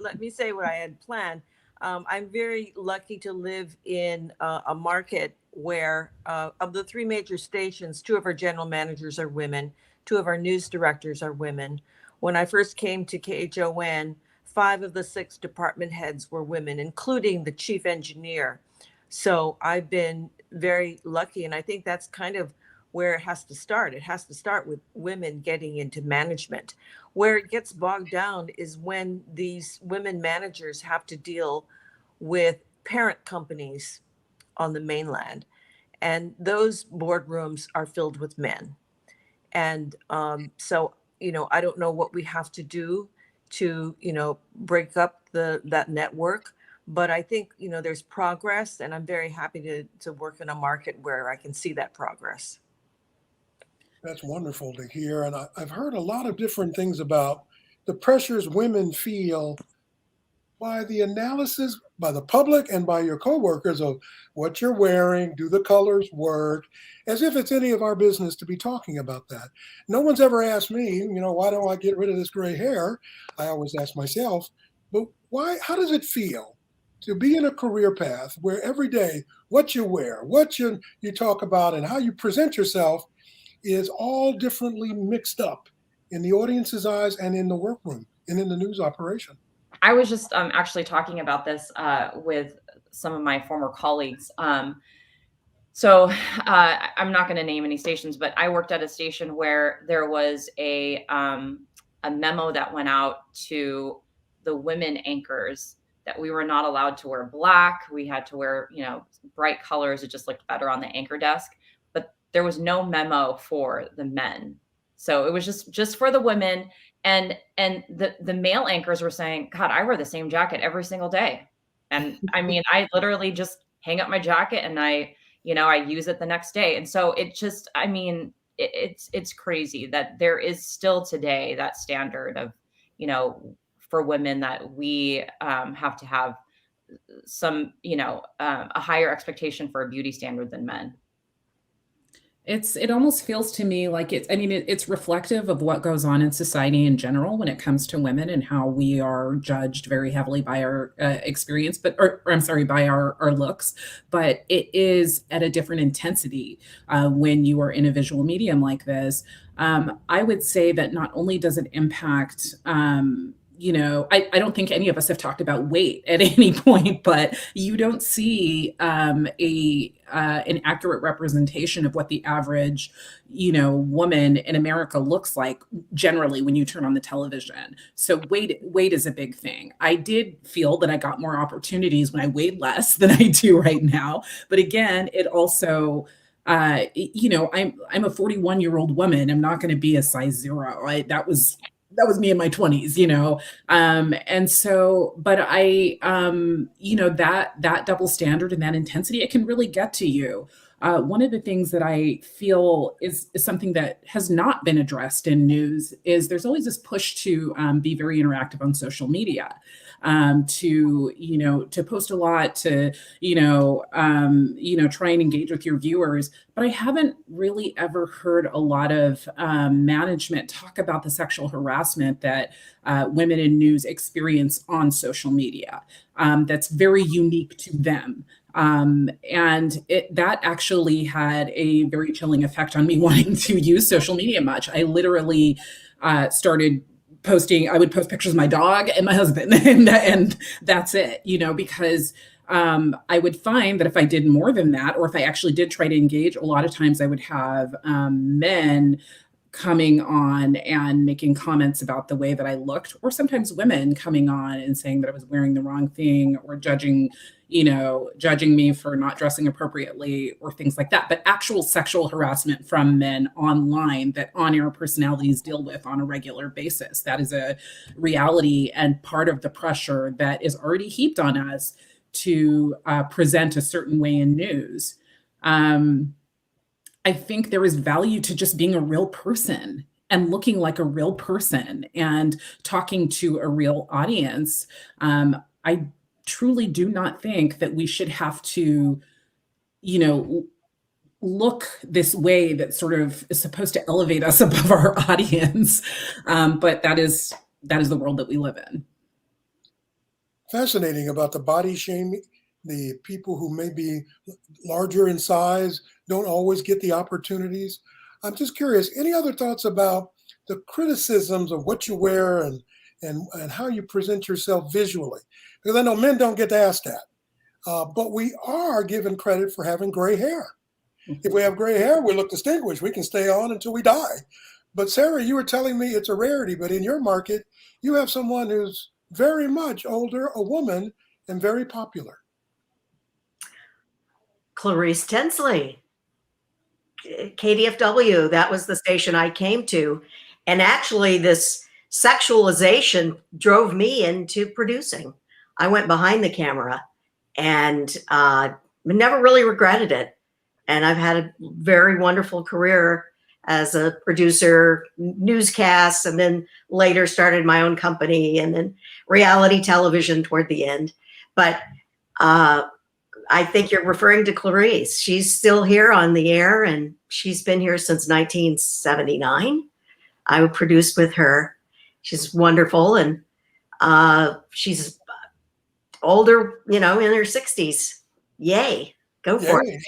Let me say what I had planned. I'm very lucky to live in a market where of the 3 major stations, 2 of our general managers are women, 2 of our news directors are women. When I first came to KHON, 5 of the 6 department heads were women, including the chief engineer. So I've been very lucky, and I think that's kind of where it has to start. It has to start with women getting into management. Where it gets bogged down is when these women managers have to deal with parent companies on the mainland. And those boardrooms are filled with men. And so, I don't know what we have to do to, break up that network. But I think, there's progress, and I'm very happy to work in a market where I can see that progress. That's wonderful to hear. And I've heard a lot of different things about the pressures women feel by the analysis by the public and by your coworkers of what you're wearing, do the colors work, as if it's any of our business to be talking about that. No one's ever asked me, why don't I get rid of this gray hair? I always ask myself, but why? How does it feel to be in a career path where every day what you wear, what you talk about, and how you present yourself is all differently mixed up in the audience's eyes and in the workroom and in the news operation? I was just actually talking about this with some of my former colleagues. So I'm not going to name any stations, but I worked at a station where there was a memo that went out to the women anchors that we were not allowed to wear black. We had to wear, bright colors. It just looked better on the anchor desk. But there was no memo for the men. So it was just for the women. And the male anchors were saying, God, I wear the same jacket every single day. And I mean, I literally just hang up my jacket and I use it the next day. And so it just, it's crazy that there is still today that standard of, for women that we have to have some, a higher expectation for a beauty standard than men. It almost feels to me like it's reflective of what goes on in society in general when it comes to women and how we are judged very heavily by our experience, by our looks. But it is at a different intensity when you are in a visual medium like this. I would say that not only does it impact I don't think any of us have talked about weight at any point, but you don't see an accurate representation of what the average, woman in America looks like generally when you turn on the television. So weight is a big thing. I did feel that I got more opportunities when I weighed less than I do right now. But again, it also, I'm a 41-year-old woman. I'm not going to be a size 0. That was me in my 20s, and so, but I, that double standard and that intensity, it can really get to you. one of the things that I feel is something that has not been addressed in news is there's always this push to be very interactive on social media, to post a lot, to try and engage with your viewers. But I haven't really ever heard a lot of management talk about the sexual harassment that women in news experience on social media. That's very unique to them. And that actually had a very chilling effect on me wanting to use social media much. I literally started posting, I would post pictures of my dog and my husband, and that's it, because I would find that if I did more than that, or if I actually did try to engage, a lot of times I would have men coming on and making comments about the way that I looked, or sometimes women coming on and saying that I was wearing the wrong thing, or judging me for not dressing appropriately, or things like that. But actual sexual harassment from men online that on-air personalities deal with on a regular basis. That is a reality and part of the pressure that is already heaped on us to present a certain way in news. I think there is value to just being a real person and looking like a real person and talking to a real audience. I truly do not think that we should have to, look this way that sort of is supposed to elevate us above our audience. But that is the world that we live in. Fascinating about the body shaming. The people who may be larger in size don't always get the opportunities. I'm just curious, any other thoughts about the criticisms of what you wear and how you present yourself visually? Because I know men don't get asked that, but we are given credit for having gray hair. If we have gray hair, we look distinguished. We can stay on until we die. But Sara, you were telling me it's a rarity, but in your market, you have someone who's very much older, a woman, and very popular. Clarice Tinsley, KDFW, that was the station I came to. And actually this sexualization drove me into producing. I went behind the camera and never really regretted it. And I've had a very wonderful career as a producer, newscasts, and then later started my own company and then reality television toward the end. But I think you're referring to Clarice. She's still here on the air, and she's been here since 1979. I produced with her. She's wonderful, and she's older, in her 60s. Yay. Go for it.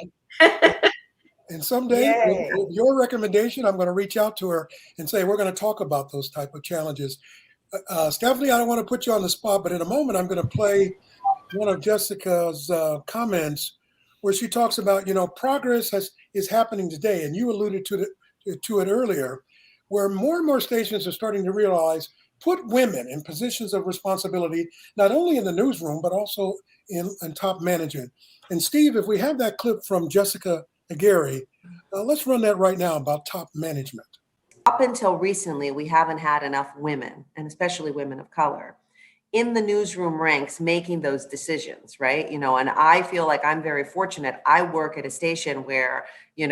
And someday, with your recommendation, I'm going to reach out to her and say, we're going to talk about those type of challenges. Stephanie, I don't want to put you on the spot, but in a moment, I'm going to play one of Jessica's comments where she talks about, progress is happening today. And you alluded to it earlier, where more and more stations are starting to realize, put women in positions of responsibility, not only in the newsroom, but also in top management. And Steve, if we have that clip from Jessica Aguirre, let's run that right now about top management. Up until recently, we haven't had enough women, and especially women of color, in the newsroom ranks making those decisions, right? And I feel like I'm very fortunate. I work at a station where, we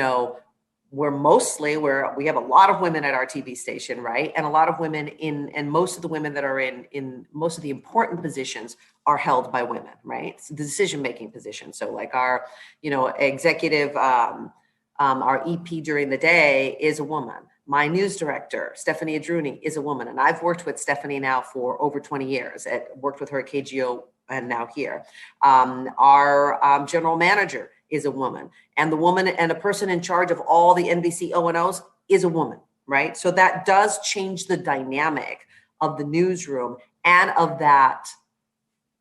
have a lot of women at our TV station, right? And a lot of women and most of the women that are in most of the important positions are held by women, right? So the decision-making position. So like our, executive, our EP during the day is a woman. My news director, Stephanie Adrouny, is a woman. And I've worked with Stephanie now for over 20 years. Worked with her at KGO and now here. Our general manager is a woman. And the woman and a person in charge of all the NBC O&Os is a woman, right? So that does change the dynamic of the newsroom and of that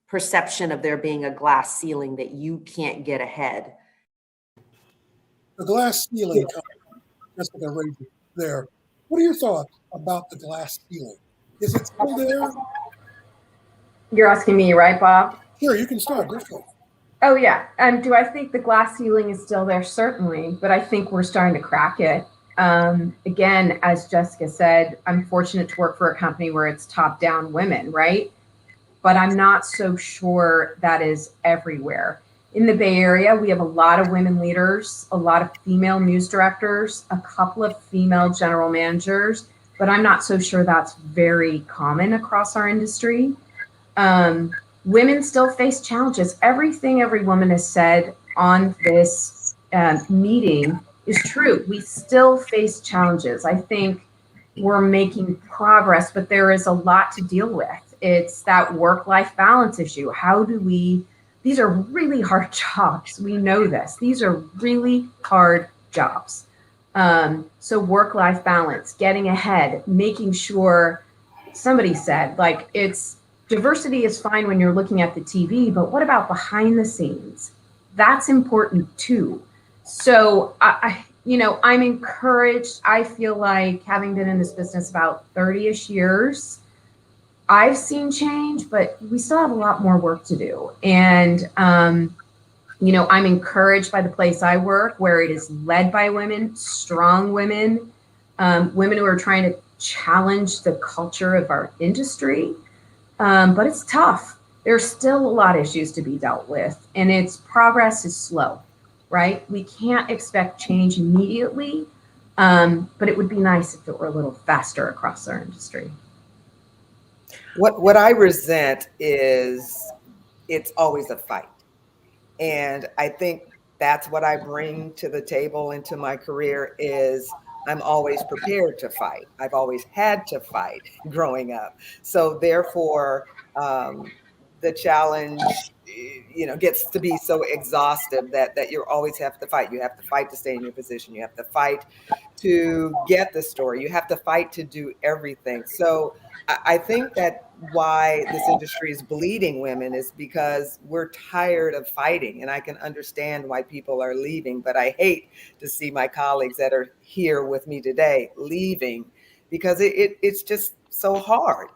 perception of there being a glass ceiling that you can't get ahead. The glass ceiling, Jessica raised it there. What are your thoughts about the glass ceiling? Is it still there? You're asking me, right, Bob? Sure, you can start. Go for it. Oh, yeah. And do I think the glass ceiling is still there? Certainly. But I think we're starting to crack it. Again, as Jessica said, I'm fortunate to work for a company where it's top-down women, right? But I'm not so sure that is everywhere. In the Bay Area, we have a lot of women leaders, a lot of female news directors, a couple of female general managers, but I'm not so sure that's very common across our industry. Women still face challenges. Everything every woman has said on this meeting is true. We still face challenges. I think we're making progress, but there is a lot to deal with. It's that work-life balance issue. How do we, these are really hard jobs. We know this. These are really hard jobs. So work-life balance, getting ahead, making sure, somebody said, like, it's, diversity is fine when you're looking at the TV, but what about behind the scenes? That's important too. So I'm encouraged. I feel like, having been in this business about 30-ish years, I've seen change, but we still have a lot more work to do. And, I'm encouraged by the place I work, where it is led by women, strong women, women who are trying to challenge the culture of our industry. But it's tough. There's still a lot of issues to be dealt with, and its progress is slow, right? We can't expect change immediately, but it would be nice if it were a little faster across our industry. What I resent is it's always a fight. And I think that's what I bring to the table into my career is I'm always prepared to fight. I've always had to fight growing up. So therefore, the challenge, gets to be so exhaustive that you always have to fight. You have to fight to stay in your position. You have to fight to get the story. You have to fight to do everything. So I think that why this industry is bleeding women is because we're tired of fighting, and I can understand why people are leaving, but I hate to see my colleagues that are here with me today leaving because it's just so hard.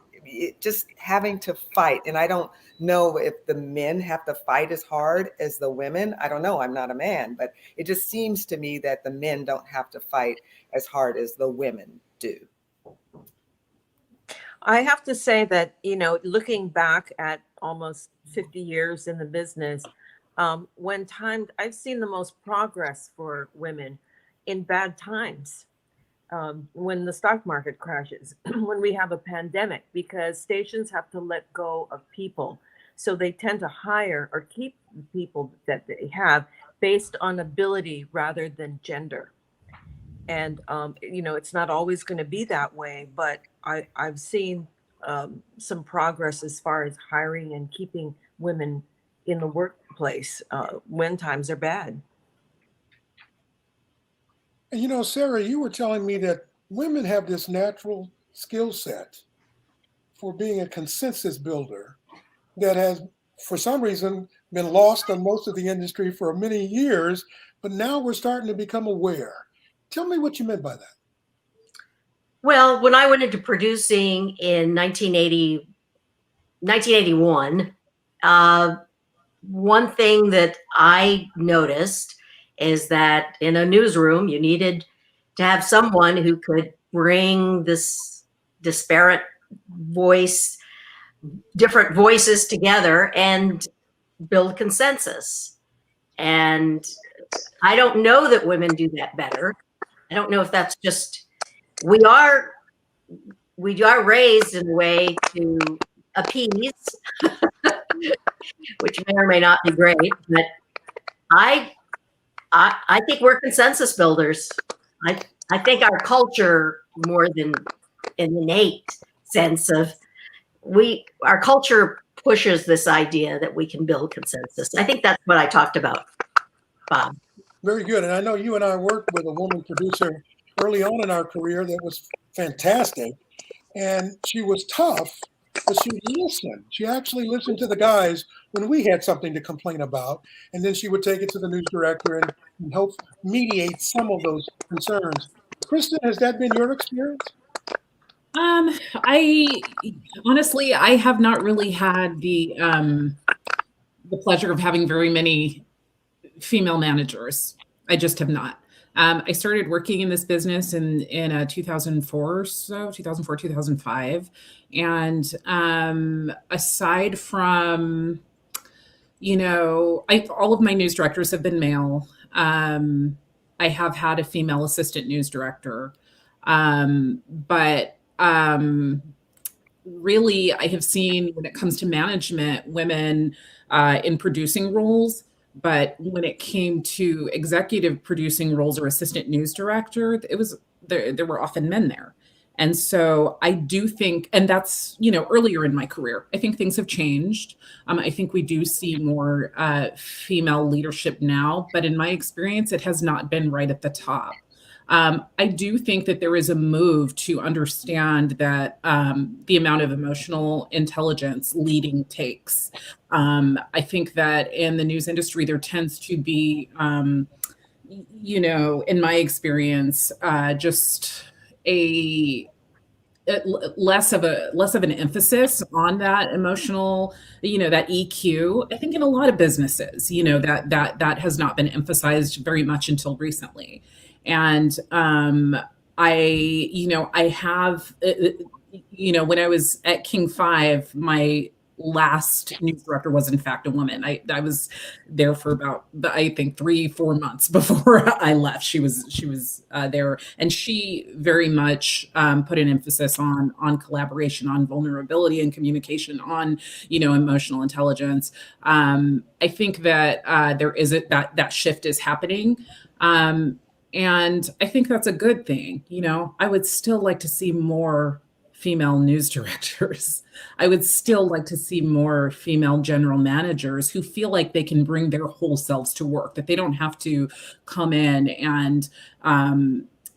Just having to fight. And I don't know if the men have to fight as hard as the women. I don't know. I'm not a man, but it just seems to me that the men don't have to fight as hard as the women do. I have to say that, looking back at almost 50 years in the business, I've seen the most progress for women in bad times. When the stock market crashes, when we have a pandemic, because stations have to let go of people. So they tend to hire or keep the people that they have based on ability rather than gender. And, it's not always going to be that way, but I've seen some progress as far as hiring and keeping women in the workplace when times are bad. And Sara, you were telling me that women have this natural skill set for being a consensus builder that has, for some reason, been lost on most of the industry for many years, but now we're starting to become aware. Tell me what you meant by that. Well, when I went into producing in 1981, one thing that I noticed is that in a newsroom, you needed to have someone who could bring this disparate voice, different voices together and build consensus. And I don't know that women do that better. I don't know if that's just, we are raised in a way to appease, which may or may not be great, but I think we're consensus builders. I think our culture, more than an innate sense of our culture pushes this idea that we can build consensus. I think that's what I talked about, Bob. Very good. And I know you and I worked with a woman producer early on in our career that was fantastic. And she was tough, but she listened. She actually listened to the guys when we had something to complain about. And then she would take it to the news director and help mediate some of those concerns. Christin, has that been your experience? I honestly, I have not really had the pleasure of having very many female managers. I just have not. I started working in this business in 2004 or so, 2004, 2005. And aside from, all of my news directors have been male. I have had a female assistant news director. But really, I have seen, when it comes to management, women in producing roles. But when it came to executive producing roles or assistant news director, there were often men there. And so I do think, and that's, earlier in my career, I think things have changed. I think we do see more female leadership now, but in my experience, it has not been right at the top. I do think that there is a move to understand that the amount of emotional intelligence leading takes. I think that in the news industry, there tends to be, in my experience, just less of an emphasis on that emotional, that EQ. I think in a lot of businesses, that has not been emphasized very much until recently. And I have, when I was at King 5, my last news director was in fact a woman. I was there for about, I think, 3-4 months before I left. She was there, and she very much put an emphasis on collaboration, on vulnerability and communication, on emotional intelligence. I think that there is that shift is happening. And I think that's a good thing. I would still like to see more female news directors. I would still like to see more female general managers who feel like they can bring their whole selves to work, that they don't have to come in and,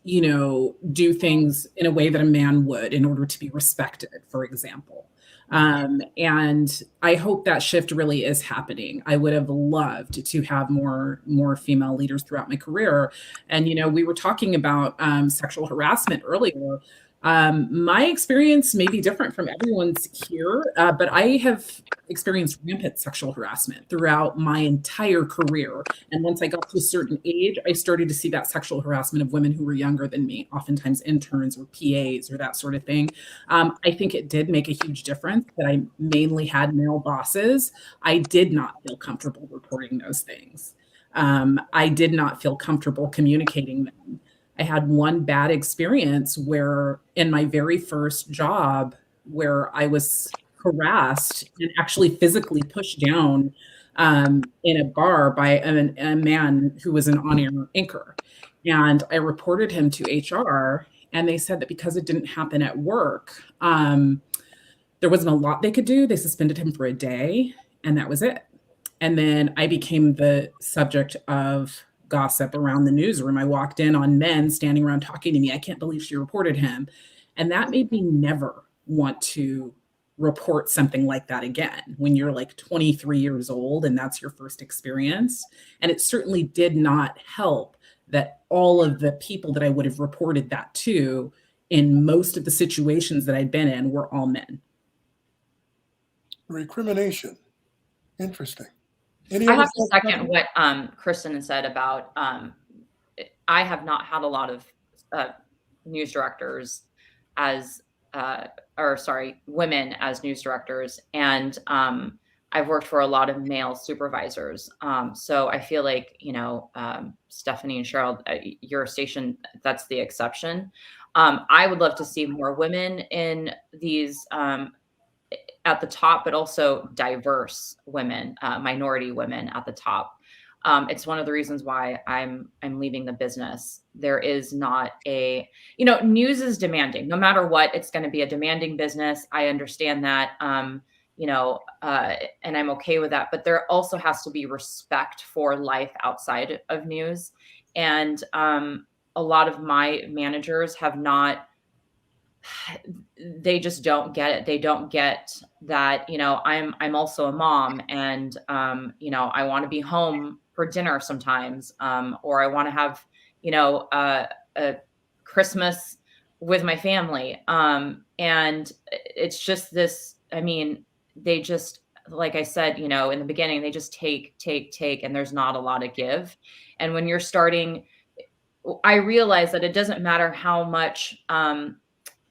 do things in a way that a man would in order to be respected, for example. And I hope that shift really is happening. I would have loved to have more female leaders throughout my career. And, we were talking about sexual harassment earlier. My experience may be different from everyone's here, but I have experienced rampant sexual harassment throughout my entire career. And once I got to a certain age, I started to see that sexual harassment of women who were younger than me, oftentimes interns or PAs or that sort of thing. I think it did make a huge difference that I mainly had male bosses. I did not feel comfortable reporting those things. I did not feel comfortable communicating them. I had one bad experience where in my very first job where I was harassed and actually physically pushed down in a bar by a man who was an on-air anchor. And I reported him to HR, and they said that because it didn't happen at work, there wasn't a lot they could do. They suspended him for a day, and that was it. And then I became the subject of gossip around the newsroom. I walked in on men standing around talking to me. I can't believe she reported him. And that made me never want to report something like that again when you're like 23 years old and that's your first experience. And it certainly did not help that all of the people that I would have reported that to in most of the situations that I'd been in were all men. Recrimination. Interesting. I have to second what Christin said about I have not had a lot of news directors as women as news directors, and I've worked for a lot of male supervisors. So I feel like Stephanie and Cheryl, your station, that's the exception. I would love to see more women in these at the top, but also diverse women, minority women at the top. It's one of the reasons why I'm leaving the business. There is not news is demanding. No matter what, it's going to be a demanding business. I understand that, and I'm okay with that. But there also has to be respect for life outside of news. And a lot of my managers have not. They just don't get it. They don't get that, I'm also a mom, and, I want to be home for dinner sometimes, or I want to have, a Christmas with my family. And it's just this, they just, like I said, in the beginning, they just take, and there's not a lot of give. And when you're starting, I realize that it doesn't matter how much,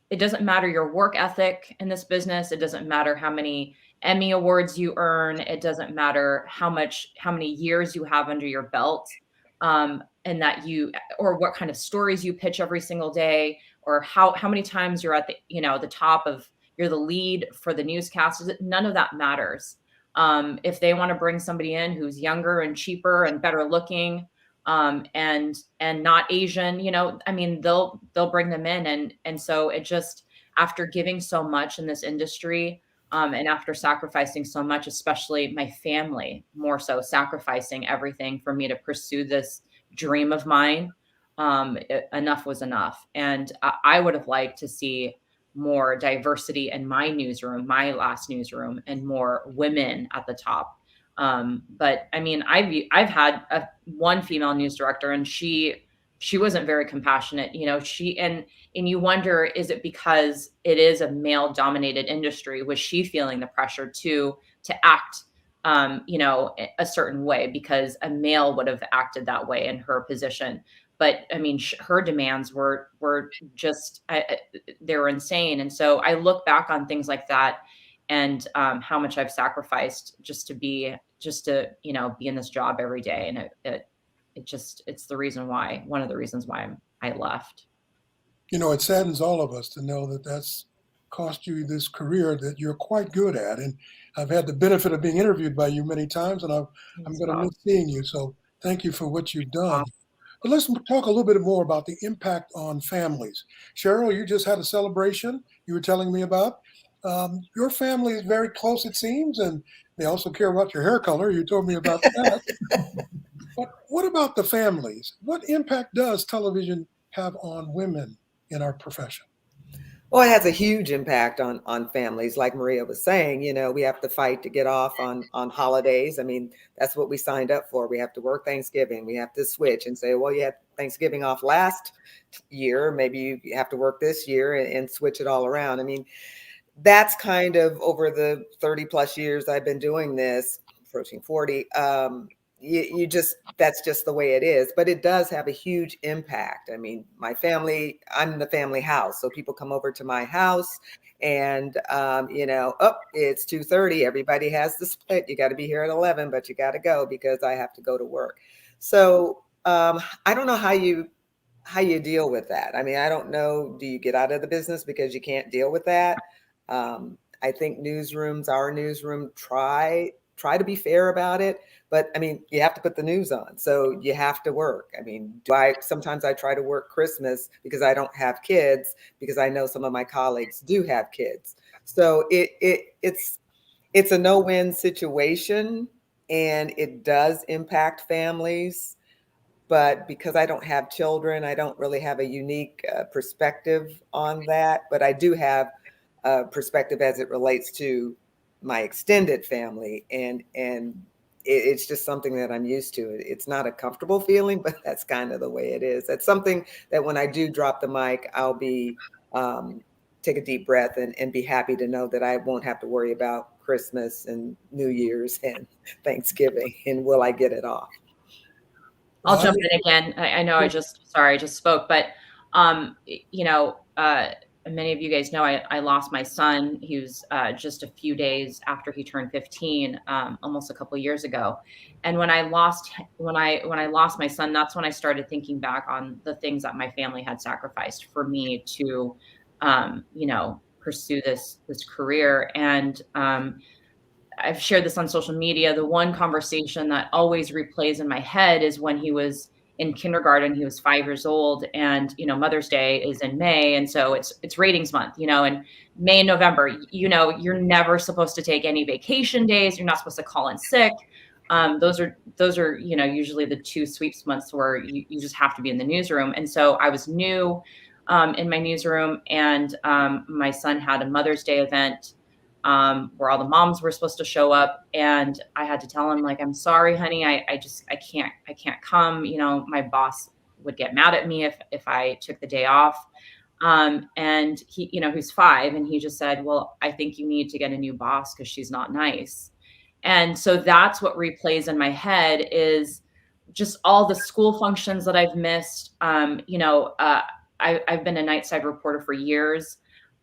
it doesn't matter your work ethic in this business. It doesn't matter how many, Emmy awards you earn. It doesn't matter how many years you have under your belt, and that or what kind of stories you pitch every single day, or how many times you're at the top of, you're the lead for the newscast. None of that matters. If they want to bring somebody in who's younger and cheaper and better looking, and not Asian, I mean, they'll bring them in. And so it just, after giving so much in this industry, and after sacrificing so much, especially my family, more so sacrificing everything for me to pursue this dream of mine, enough was enough. And I would have liked to see more diversity in my newsroom, my last newsroom, and more women at the top. But I mean, I've had one female news director, and she wasn't very compassionate. And you wonder, is it because it is a male dominated industry? Was she feeling the pressure to act, a certain way because a male would have acted that way in her position? But I mean, her demands were just, they were insane. And so I look back on things like that, and how much I've sacrificed just to be in this job every day. And it's one of the reasons why I left. It saddens all of us to know that that's cost you this career that you're quite good at. And I've had the benefit of being interviewed by you many times, and I'm going to miss seeing you. So thank you for what you've done. But let's talk a little bit more about the impact on families. Cheryl, you just had a celebration you were telling me about. Your family is very close, it seems, and they also care about your hair color. You told me about that. But what about the families? What impact does television have on women in our profession? Well, it has a huge impact on families. Like Maria was saying, we have to fight to get off on holidays. I mean, that's what we signed up for. We have to work Thanksgiving. We have to switch and say, well, you had Thanksgiving off last year. Maybe you have to work this year and switch it all around. I mean, that's kind of over the 30 plus years I've been doing this, approaching 40. That's just the way it is, but it does have a huge impact. I mean, my family, I'm in the family house. So people come over to my house and, it's 2:30. Everybody has the split. You got to be here at 11, but you got to go because I have to go to work. So I don't know how you deal with that. I mean, I don't know. Do you get out of the business because you can't deal with that? I think our newsroom try to be fair about it, but I mean, you have to put the news on, so you have to work. I mean, sometimes I try to work Christmas because I don't have kids, because I know some of my colleagues do have kids. So it's a no-win situation, and it does impact families. But because I don't have children, I don't really have a unique perspective on that. But I do have a perspective as it relates to my extended family, and it's just something that I'm used to. It's not a comfortable feeling, but that's kind of the way it is. That's something that when I do drop the mic, I'll be take a deep breath and be happy to know that I won't have to worry about Christmas and New Year's and Thanksgiving, and will I get it off? I'll jump in again. I know I just spoke, but many of you guys know I lost my son. He was just a few days after he turned 15, almost a couple of years ago. And when I lost my son, that's when I started thinking back on the things that my family had sacrificed for me to, pursue this career. And I've shared this on social media. The one conversation that always replays in my head is when he was in kindergarten. He was 5 years old, and Mother's Day is in May, and so it's ratings month. And May and November, you're never supposed to take any vacation days. You're not supposed to call in sick. Those are usually the two sweeps months where you just have to be in the newsroom. And so I was new in my newsroom, and my son had a Mother's Day event where all the moms were supposed to show up, and I had to tell him, like, I'm sorry, honey, I can't come. My boss would get mad at me if I took the day off. And he, he's 5, and he just said, well, I think you need to get a new boss because she's not nice. And so that's what replays in my head, is just all the school functions that I've missed. I've been a nightside reporter for years.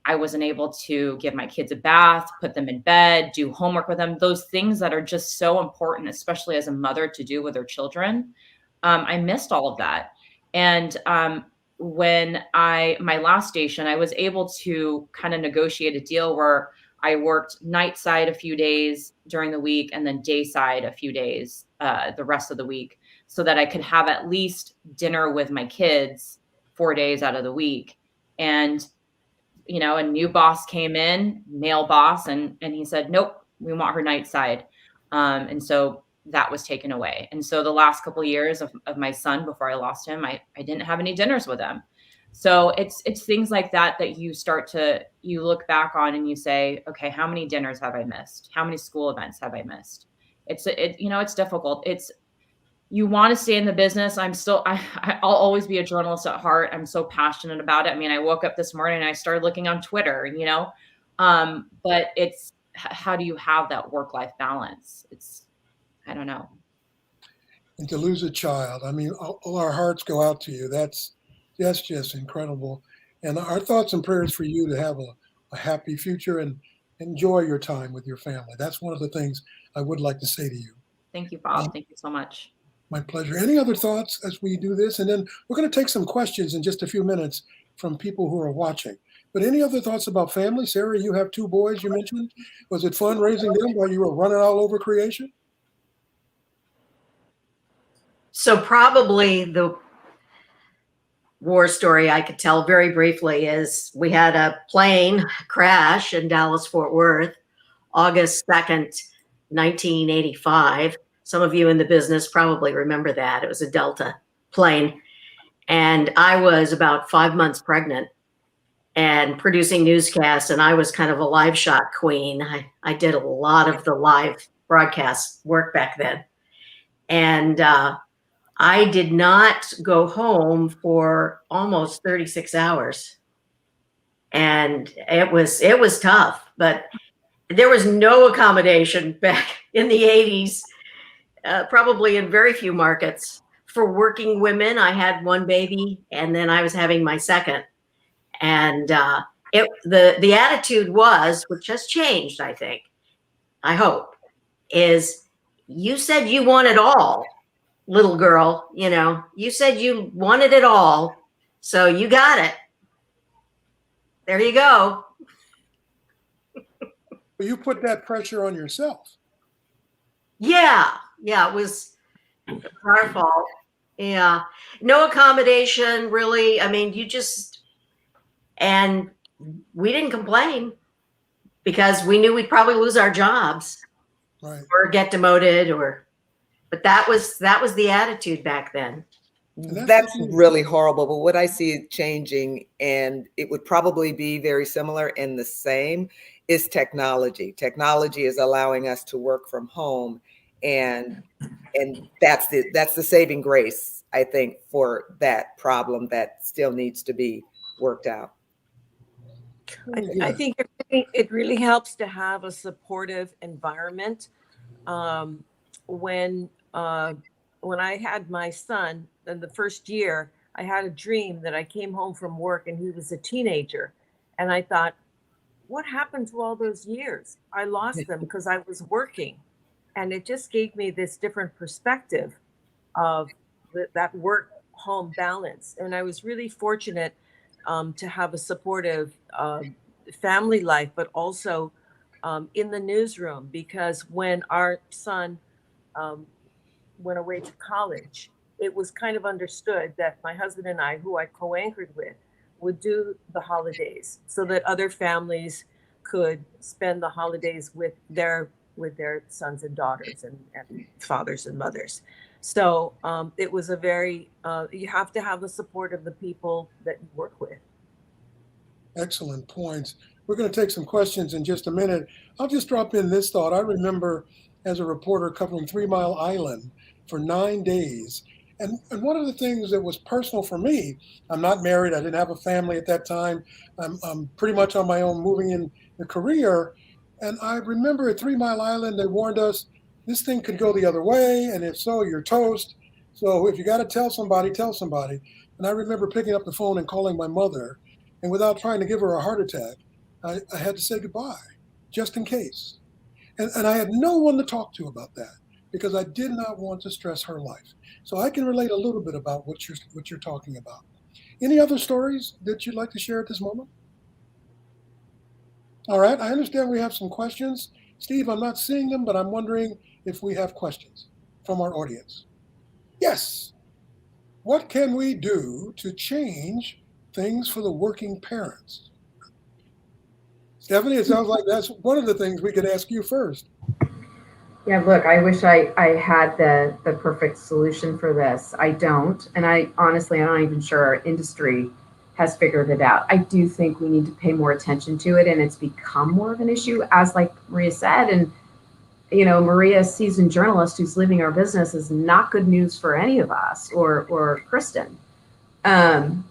I wasn't able to give my kids a bath, put them in bed, do homework with them, those things that are just so important, especially as a mother, to do with her children. I missed all of that. And when my last station, I was able to kind of negotiate a deal where I worked night side a few days during the week and then day side a few days the rest of the week, so that I could have at least dinner with my kids 4 days out of the week. And a new boss came in, male boss, and he said, nope, we want her night side. And so that was taken away. And so the last couple of years of my son, before I lost him, I didn't have any dinners with him. So it's things like that you look back on and you say, okay, how many dinners have I missed? How many school events have I missed? It's difficult. You want to stay in the business. I'll always be a journalist at heart. I'm so passionate about it. I mean, I woke up this morning and I started looking on Twitter, but it's, how do you have that work-life balance? I don't know. And to lose a child, I mean, all our hearts go out to you. That's just incredible. And our thoughts and prayers for you to have a happy future and enjoy your time with your family. That's one of the things I would like to say to you. Thank you, Bob. Thank you so much. My pleasure. Any other thoughts as we do this? And then we're going to take some questions in just a few minutes from people who are watching. But any other thoughts about family? Sara, you have 2 boys you mentioned. Was it fun raising them while you were running all over creation? So probably the war story I could tell very briefly is we had a plane crash in Dallas-Fort Worth, August 2nd, 1985. Some of you in the business probably remember that. It was a Delta plane. And I was about 5 months pregnant and producing newscasts. And I was kind of a live shot queen. I did a lot of the live broadcast work back then. And I did not go home for almost 36 hours. And it was tough, but there was no accommodation back in the 80s. Probably in very few markets for working women. I had 1 baby and then I was having my second. And the attitude was, which has changed, I think, I hope, is you said you want it all, little girl, you said you wanted it all. So you got it. There you go. But you put that pressure on yourself. Yeah, it was our fault. Yeah, no accommodation, really. I mean, and we didn't complain because we knew we'd probably lose our jobs, right, or get demoted, but that was the attitude back then. That's really horrible. But what I see changing, and it would probably be very similar and the same, is technology. Technology is allowing us to work from home. And that's the saving grace, I think, for that problem that still needs to be worked out. I think it really helps to have a supportive environment. When I had my son in the first year, I had a dream that I came home from work and he was a teenager. And I thought, what happened to all those years? I lost them because I was working. And it just gave me this different perspective of that work-home balance. And I was really fortunate to have a supportive family life, but also in the newsroom, because when our son went away to college, it was kind of understood that my husband and I, who I co-anchored with, would do the holidays so that other families could spend the holidays with their sons and daughters and fathers and mothers. So it was a very, you have to have the support of the people that you work with. Excellent points. We're going to take some questions in just a minute. I'll just drop in this thought. I remember as a reporter covering 3 Mile Island for 9 days. And one of the things that was personal for me, I'm not married. I didn't have a family at that time. I'm pretty much on my own, moving in the career. And I remember at 3 Mile Island, they warned us this thing could go the other way. And if so, you're toast. So if you got to tell somebody, tell somebody. And I remember picking up the phone and calling my mother. And without trying to give her a heart attack, I had to say goodbye just in case. And I had no one to talk to about that because I did not want to stress her life. So I can relate a little bit about what you're talking about. Any other stories that you'd like to share at this moment? All right, I understand we have some questions. Steve, I'm not seeing them, but I'm wondering if we have questions from our audience. Yes. What can we do to change things for the working parents? Stephanie, it sounds like that's one of the things we could ask you first. Yeah, look, I wish I had the perfect solution for this. I don't. And I'm not even sure our industry has figured it out. I do think we need to pay more attention to it, and it's become more of an issue, as like Maria said. And, Maria, a seasoned journalist who's leaving our business, is not good news for any of us, or Christin. I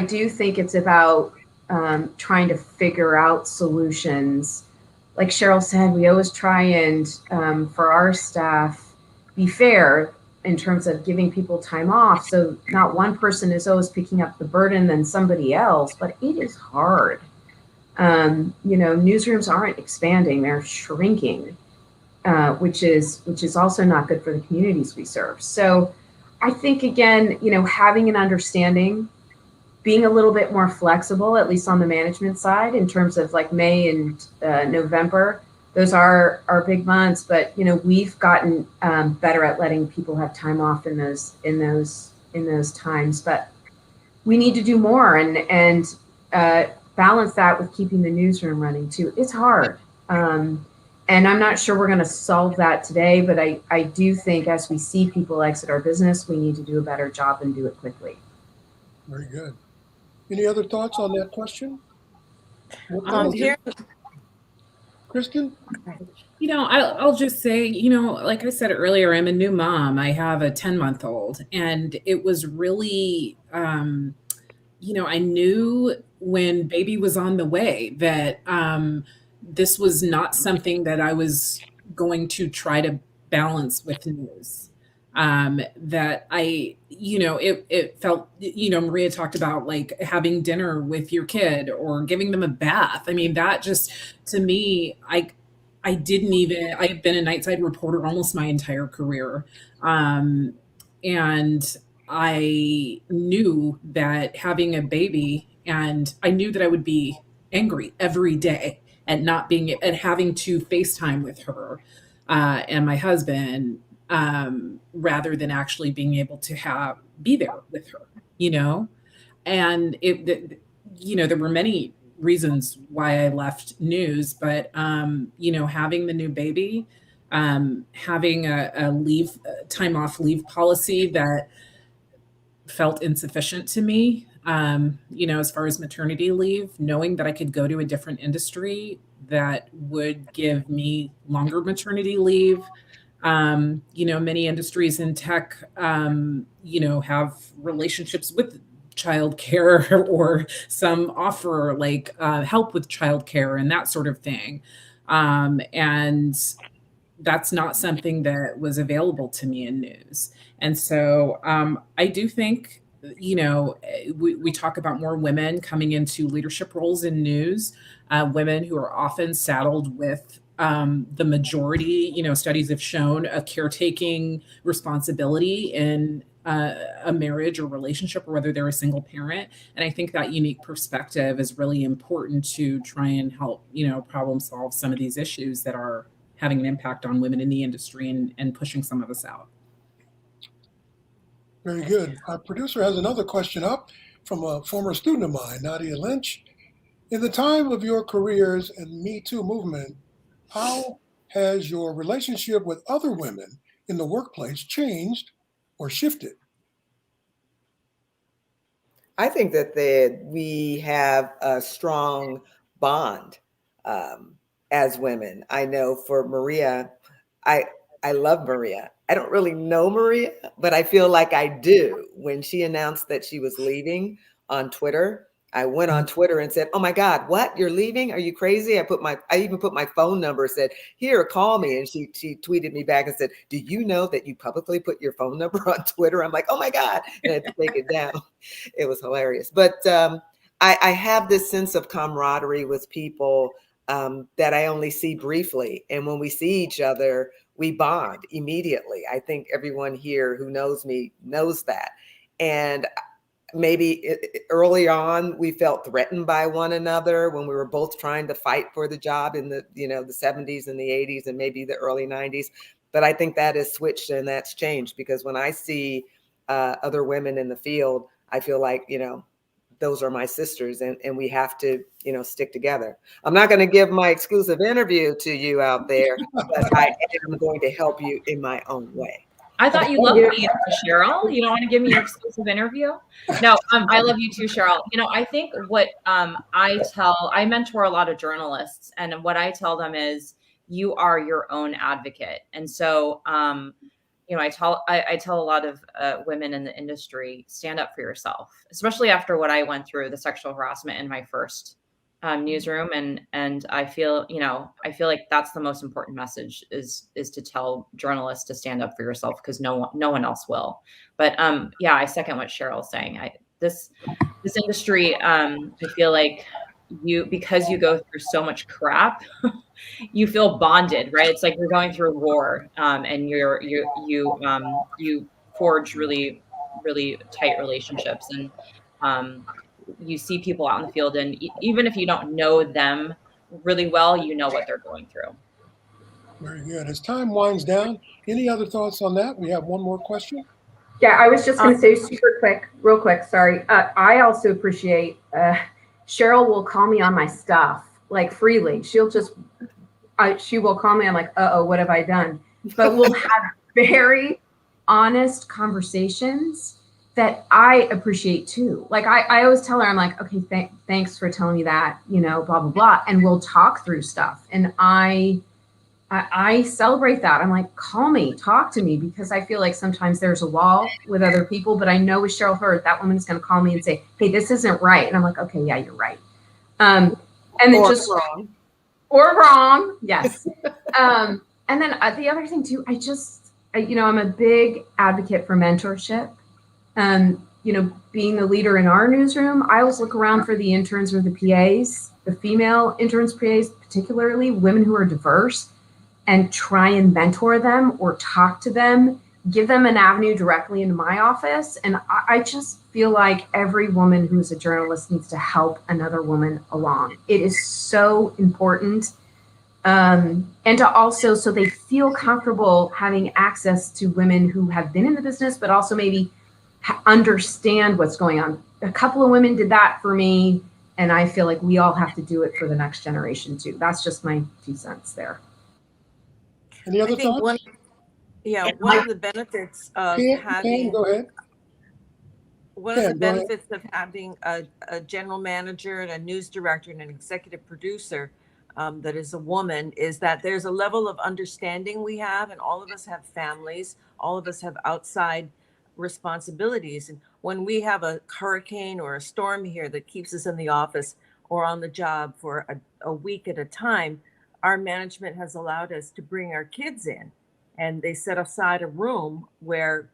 do think it's about trying to figure out solutions. Like Cheryl said, we always try and, for our staff, be fair in terms of giving people time off. So not one person is always picking up the burden than somebody else, but it is hard. Newsrooms aren't expanding, they're shrinking, which is also not good for the communities we serve. So I think, again, having an understanding, being a little bit more flexible, at least on the management side, in terms of like May and November. Those are our big months, but we've gotten better at letting people have time off in those times. But we need to do more and balance that with keeping the newsroom running too. It's hard, and I'm not sure we're going to solve that today. But I do think as we see people exit our business, we need to do a better job and do it quickly. Very good. Any other thoughts on that question? Here, Christin? I'll just say, like I said earlier, I'm a new mom. I have a 10-month-old, and it was really, I knew when baby was on the way that this was not something that I was going to try to balance with news. That it felt, Maria talked about like having dinner with your kid or giving them a bath. I mean, that just, to me, I've been a nightside reporter almost my entire career. And I knew that having a baby, and I knew that I would be angry every day at having to FaceTime with her and my husband, rather than actually being able to be there with her, and there were many reasons why I left news, but, having the new baby, having a time off leave policy that felt insufficient to me, as far as maternity leave, knowing that I could go to a different industry that would give me longer maternity leave. Many industries in tech, have relationships with childcare or some offer like help with childcare and that sort of thing. And that's not something that was available to me in news. And so I do think, we talk about more women coming into leadership roles in news, women who are often saddled with the majority, studies have shown a caretaking responsibility in a marriage or relationship, or whether they're a single parent. And I think that unique perspective is really important to try and help, problem solve some of these issues that are having an impact on women in the industry and pushing some of us out. Very good. Our producer has another question up from a former student of mine, Nadia Lynch. In the time of your careers and Me Too movement, how has your relationship with other women in the workplace changed or shifted? I think that we have a strong bond as women. I know for Maria, I love Maria. I don't really know Maria, but I feel like I do. When she announced that she was leaving on Twitter, I went on Twitter and said, "Oh my God, what? You're leaving? Are you crazy?" I even put my phone number, said, "Here, call me." And she tweeted me back and said, "Do you know that you publicly put your phone number on Twitter?" I'm like, "Oh my God." And I had to take it down. It was hilarious. But I have this sense of camaraderie with people that I only see briefly. And when we see each other, we bond immediately. I think everyone here who knows me knows that. And maybe early on, we felt threatened by one another when we were both trying to fight for the job in the 70s and the 80s and maybe the early 90s. But I think that has switched and that's changed, because when I see other women in the field, I feel like, those are my sisters, and we have to, stick together. I'm not going to give my exclusive interview to you out there, but I am going to help you in my own way. I thought you loved me, Cheryl. You don't want to give me your exclusive interview? No, I love you too, Cheryl. I think what I mentor a lot of journalists, and what I tell them is you are your own advocate. And so, I tell a lot of women in the industry, stand up for yourself, especially after what I went through, the sexual harassment in my first newsroom. And I feel like that's the most important message is to tell journalists to stand up for yourself, because no one else will. But I second what Cheryl's saying. This industry, I feel like because you go through so much crap, you feel bonded, right? It's like you're going through war, and you forge really, really tight relationships, and you see people out in the field, and even if you don't know them really well, you know what they're going through. Very good. As time winds down, any other thoughts on that? We have one more question. Yeah, I was just going to say real quick. Sorry. I also appreciate Cheryl will call me on my stuff, like, freely. She will call me. I'm like, uh-oh, what have I done? But we'll have very honest conversations that I appreciate too. Like, I always tell her, I'm like, okay, thanks for telling me that, blah, blah, blah. And we'll talk through stuff. And I celebrate that. I'm like, call me, talk to me, because I feel like sometimes there's a wall with other people, but I know with Cheryl Hurd, that woman is going to call me and say, hey, this isn't right. And I'm like, okay, yeah, you're right. And then or wrong. Yes. And then the other thing too, I'm a big advocate for mentorship. Being the leader in our newsroom, I always look around for the interns or the PAs, the female interns, PAs, particularly women who are diverse, and try and mentor them or talk to them, give them an avenue directly into my office. And I just feel like every woman who's a journalist needs to help another woman along. It is so important. And to also, so they feel comfortable having access to women who have been in the business, but also maybe understand what's going on. A couple of women did that for me, and I feel like we all have to do it for the next generation too. That's just my 2 cents there. Any other thoughts? One of the benefits of having go ahead. One of the benefits of having a general manager and a news director and an executive producer that is a woman is that there's a level of understanding we have, and all of us have families, all of us have outside responsibilities. And when we have a hurricane or a storm here that keeps us in the office or on the job for a week at a time, our management has allowed us to bring our kids in, and they set aside a room where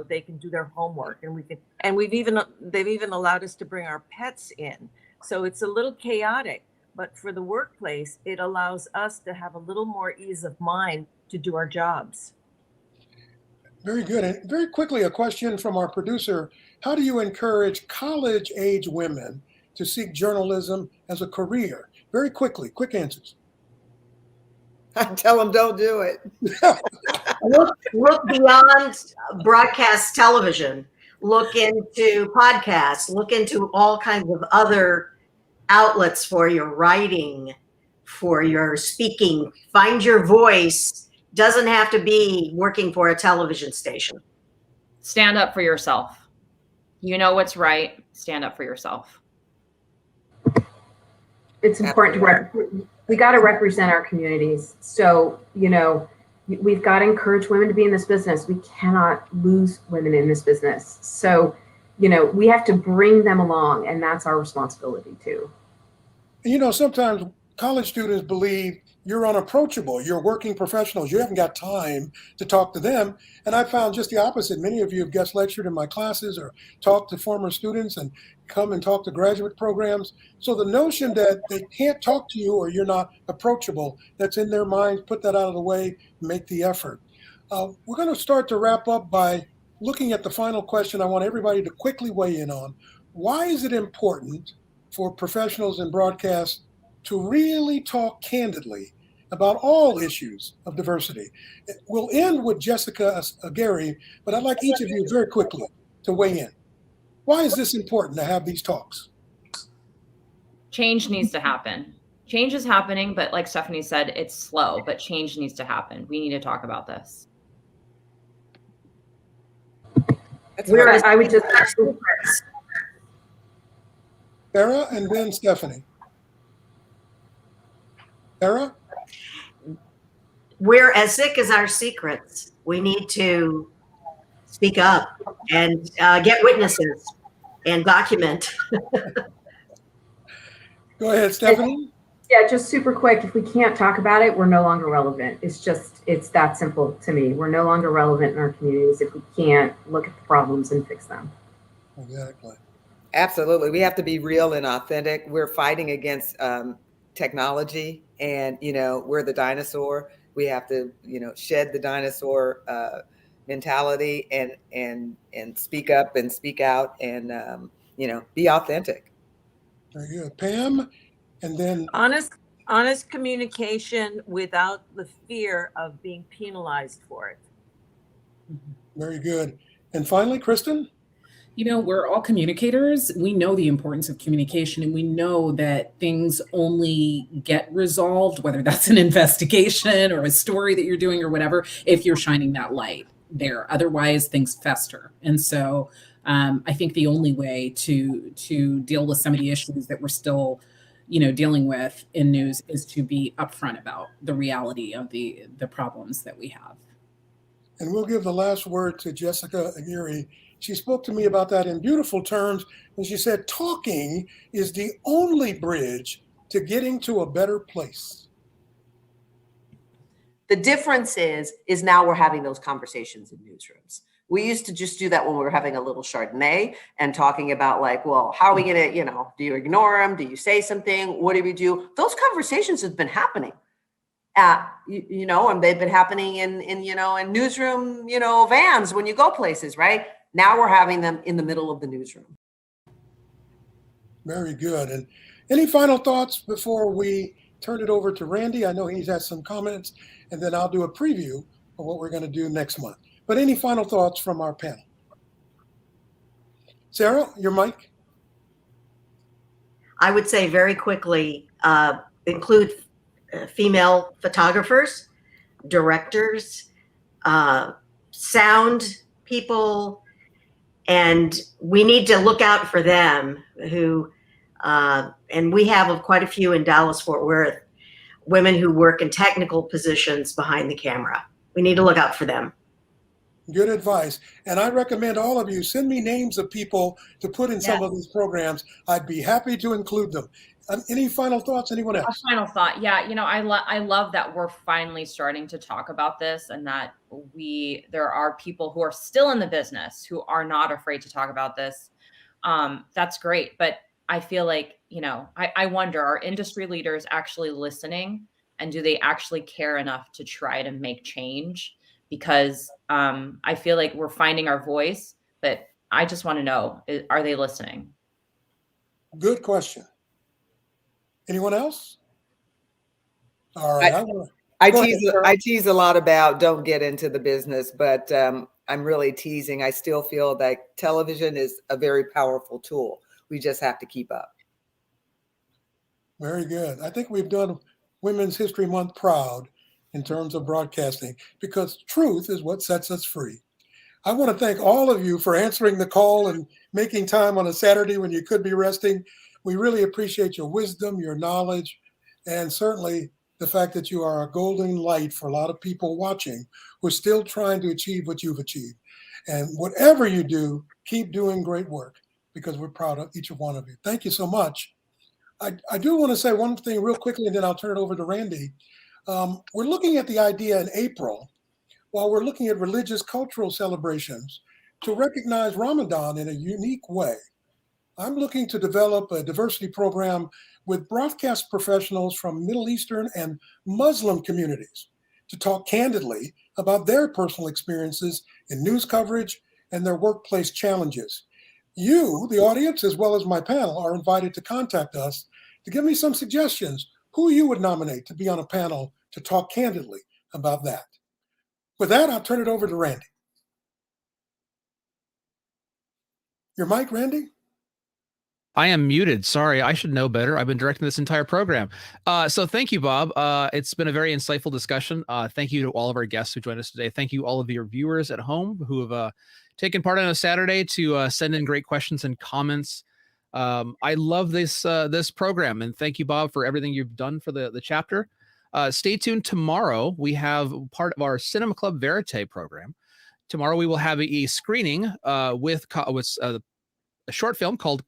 they can do their homework, and they've even allowed us to bring our pets in. So it's a little chaotic, but for the workplace, it allows us to have a little more ease of mind to do our jobs. Very good. And very quickly, a question from our producer. How do you encourage college-age women to seek journalism as a career? Very quickly, quick answers. I tell them don't do it. Look beyond broadcast television. Look into podcasts. Look into all kinds of other outlets for your writing, for your speaking. Find your voice. Doesn't have to be working for a television station. Stand up for yourself. You know what's right. Stand up for yourself. It's important we got to represent our communities. So, we've got to encourage women to be in this business. We cannot lose women in this business. So, we have to bring them along, and that's our responsibility too. Sometimes college students believe you're unapproachable. You're working professionals. You haven't got time to talk to them. And I found just the opposite. Many of you have guest lectured in my classes or talked to former students and come and talk to graduate programs. So the notion that they can't talk to you or you're not approachable, that's in their minds, put that out of the way, make the effort. We're going to start to wrap up by looking at the final question I want everybody to quickly weigh in on. Why is it important for professionals in broadcast to really talk candidly about all issues of diversity? We'll end with Jessica Aguirre, but I'd like each of you very quickly to weigh in. Why is this important to have these talks? Change needs to happen. Change is happening, but like Stephanie said, it's slow, but change needs to happen. We need to talk about this. I would just Sara and then Stephanie. Sara? We're as sick as our secrets. We need to speak up and get witnesses and document. Go ahead, Stephanie. Yeah, just super quick. If we can't talk about it, we're no longer relevant. It's that simple to me. We're no longer relevant in our communities if we can't look at the problems and fix them. Exactly. Absolutely. We have to be real and authentic. We're fighting against technology, and, we're the dinosaur. We have to, shed the dinosaur mentality and speak up and speak out and, be authentic. Very good. Pam, and then honest communication without the fear of being penalized for it. Very good. And finally, Christin? We're all communicators. We know the importance of communication, and we know that things only get resolved, whether that's an investigation or a story that you're doing or whatever, if you're shining that light there. Otherwise, things fester. And so I think the only way to deal with some of the issues that we're still dealing with in news is to be upfront about the reality of the problems that we have. And we'll give the last word to Jessica Aguirre. She spoke to me about that in beautiful terms when she said, talking is the only bridge to getting to a better place. The difference is now we're having those conversations in newsrooms. We used to just do that when we were having a little Chardonnay and talking about like, well, how are we going to, do you ignore them? Do you say something? What do we do? Those conversations have been happening. And they've been happening in newsroom, vans when you go places, right? Now we're having them in the middle of the newsroom. Very good. And any final thoughts before we turn it over to Randy? I know he's had some comments, and then I'll do a preview of what we're going to do next month. But any final thoughts from our panel? Sara, your mic. I would say very quickly, include female photographers, directors, sound people, and we need to look out for them who, and we have quite a few in Dallas-Fort Worth, women who work in technical positions behind the camera. We need to look out for them. Good advice. And I recommend all of you send me names of people to put in some of these programs. I'd be happy to include them. Any final thoughts? Anyone else? A final thought. Yeah. I love that we're finally starting to talk about this, and that there are people who are still in the business who are not afraid to talk about this. That's great. But I feel like, I wonder, are industry leaders actually listening, and do they actually care enough to try to make change? Because I feel like we're finding our voice, but I just want to know, are they listening? Good question. Anyone else? All right. I tease a lot about don't get into the business, but I'm really teasing. I still feel that television is a very powerful tool. We just have to keep up. Very good. I think we've done Women's History Month proud in terms of broadcasting, because truth is what sets us free. I want to thank all of you for answering the call and making time on a Saturday when you could be resting. We really appreciate your wisdom, your knowledge, and certainly the fact that you are a golden light for a lot of people watching who are still trying to achieve what you've achieved. And whatever you do, keep doing great work, because we're proud of each one of you. Thank you so much. I do want to say one thing real quickly, and then I'll turn it over to Randy. We're looking at the idea in April, while we're looking at religious cultural celebrations, to recognize Ramadan in a unique way. I'm looking to develop a diversity program with broadcast professionals from Middle Eastern and Muslim communities to talk candidly about their personal experiences in news coverage and their workplace challenges. You, the audience, as well as my panel, are invited to contact us to give me some suggestions who you would nominate to be on a panel to talk candidly about that. With that, I'll turn it over to Randy. Your mic, Randy? I am muted. Sorry, I should know better. I've been directing this entire program. So thank you, Bob. It's been a very insightful discussion. Thank you to all of our guests who joined us today. Thank you all of your viewers at home who have taken part on a Saturday to send in great questions and comments. I love this program, and thank you, Bob, for everything you've done for the chapter. Stay tuned. Tomorrow, we have part of our Cinema Club Verite program. Tomorrow, we will have a screening with a short film called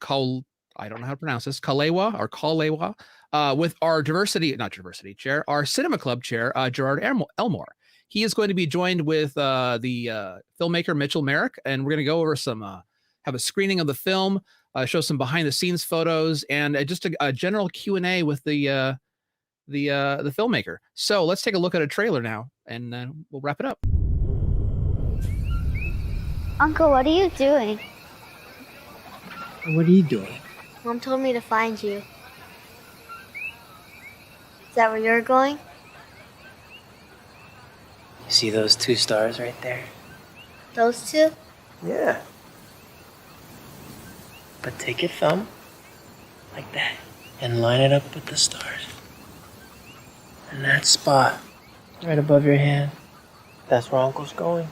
I don't know how to pronounce this, Kalewa, with our chair, our Cinema Club chair, Gerard Elmore. He is going to be joined with the filmmaker Mitchell Merrick, and we're going to go over have a screening of the film, show some behind the scenes photos, and just a general Q&A with the filmmaker. So let's take a look at a trailer now, and then we'll wrap it up. Uncle, what are you doing? What are you doing? Mom told me to find you. Is that where you're going? You see those 2 stars right there? Those 2? Yeah. But take your thumb, like that, and line it up with the stars. And that spot, right above your hand, that's where Uncle's going.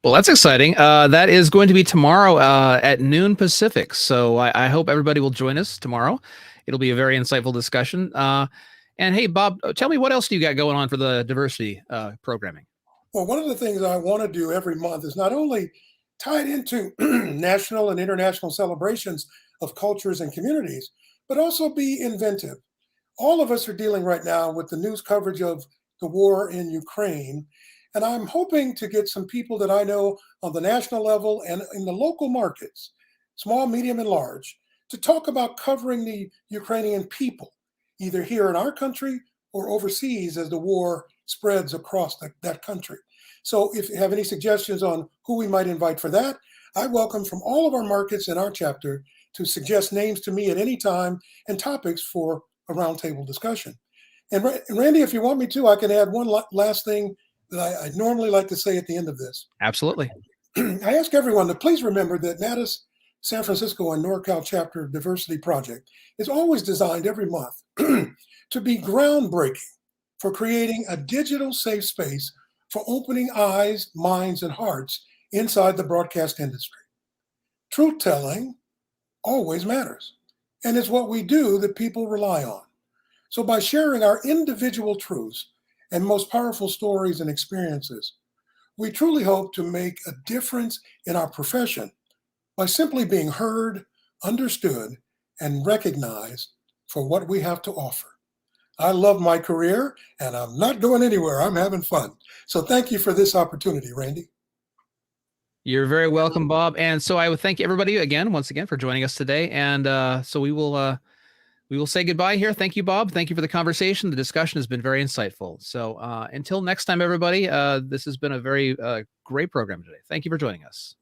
Well, that's exciting. That is going to be tomorrow at noon Pacific. So I hope everybody will join us tomorrow. It'll be a very insightful discussion. And hey, Bob, tell me, what else do you got going on for the diversity programming? Well, one of the things I want to do every month is not only tied into national and international celebrations of cultures and communities, but also be inventive. All of us are dealing right now with the news coverage of the war in Ukraine. And I'm hoping to get some people that I know on the national level and in the local markets, small, medium, and large, to talk about covering the Ukrainian people, either here in our country or overseas as the war spreads across that country. So if you have any suggestions on who we might invite for that, I welcome from all of our markets in our chapter to suggest names to me at any time and topics for a roundtable discussion. And Randy, if you want me to, I can add one last thing that I normally like to say at the end of this. Absolutely. I ask everyone to please remember that NATAS San Francisco and NorCal Chapter Diversity Project is always designed every month to be groundbreaking for creating a digital safe space for opening eyes, minds, and hearts inside the broadcast industry. Truth-telling always matters, and it's what we do that people rely on. So by sharing our individual truths and most powerful stories and experiences, we truly hope to make a difference in our profession by simply being heard, understood, and recognized for what we have to offer. I love my career, and I'm not going anywhere. I'm having fun. So thank you for this opportunity, Randy. You're very welcome, Bob. And so I would thank everybody once again for joining us today. And so we will say goodbye here. Thank you, Bob. Thank you for the conversation. The discussion has been very insightful. So until next time, everybody, this has been a very great program today. Thank you for joining us.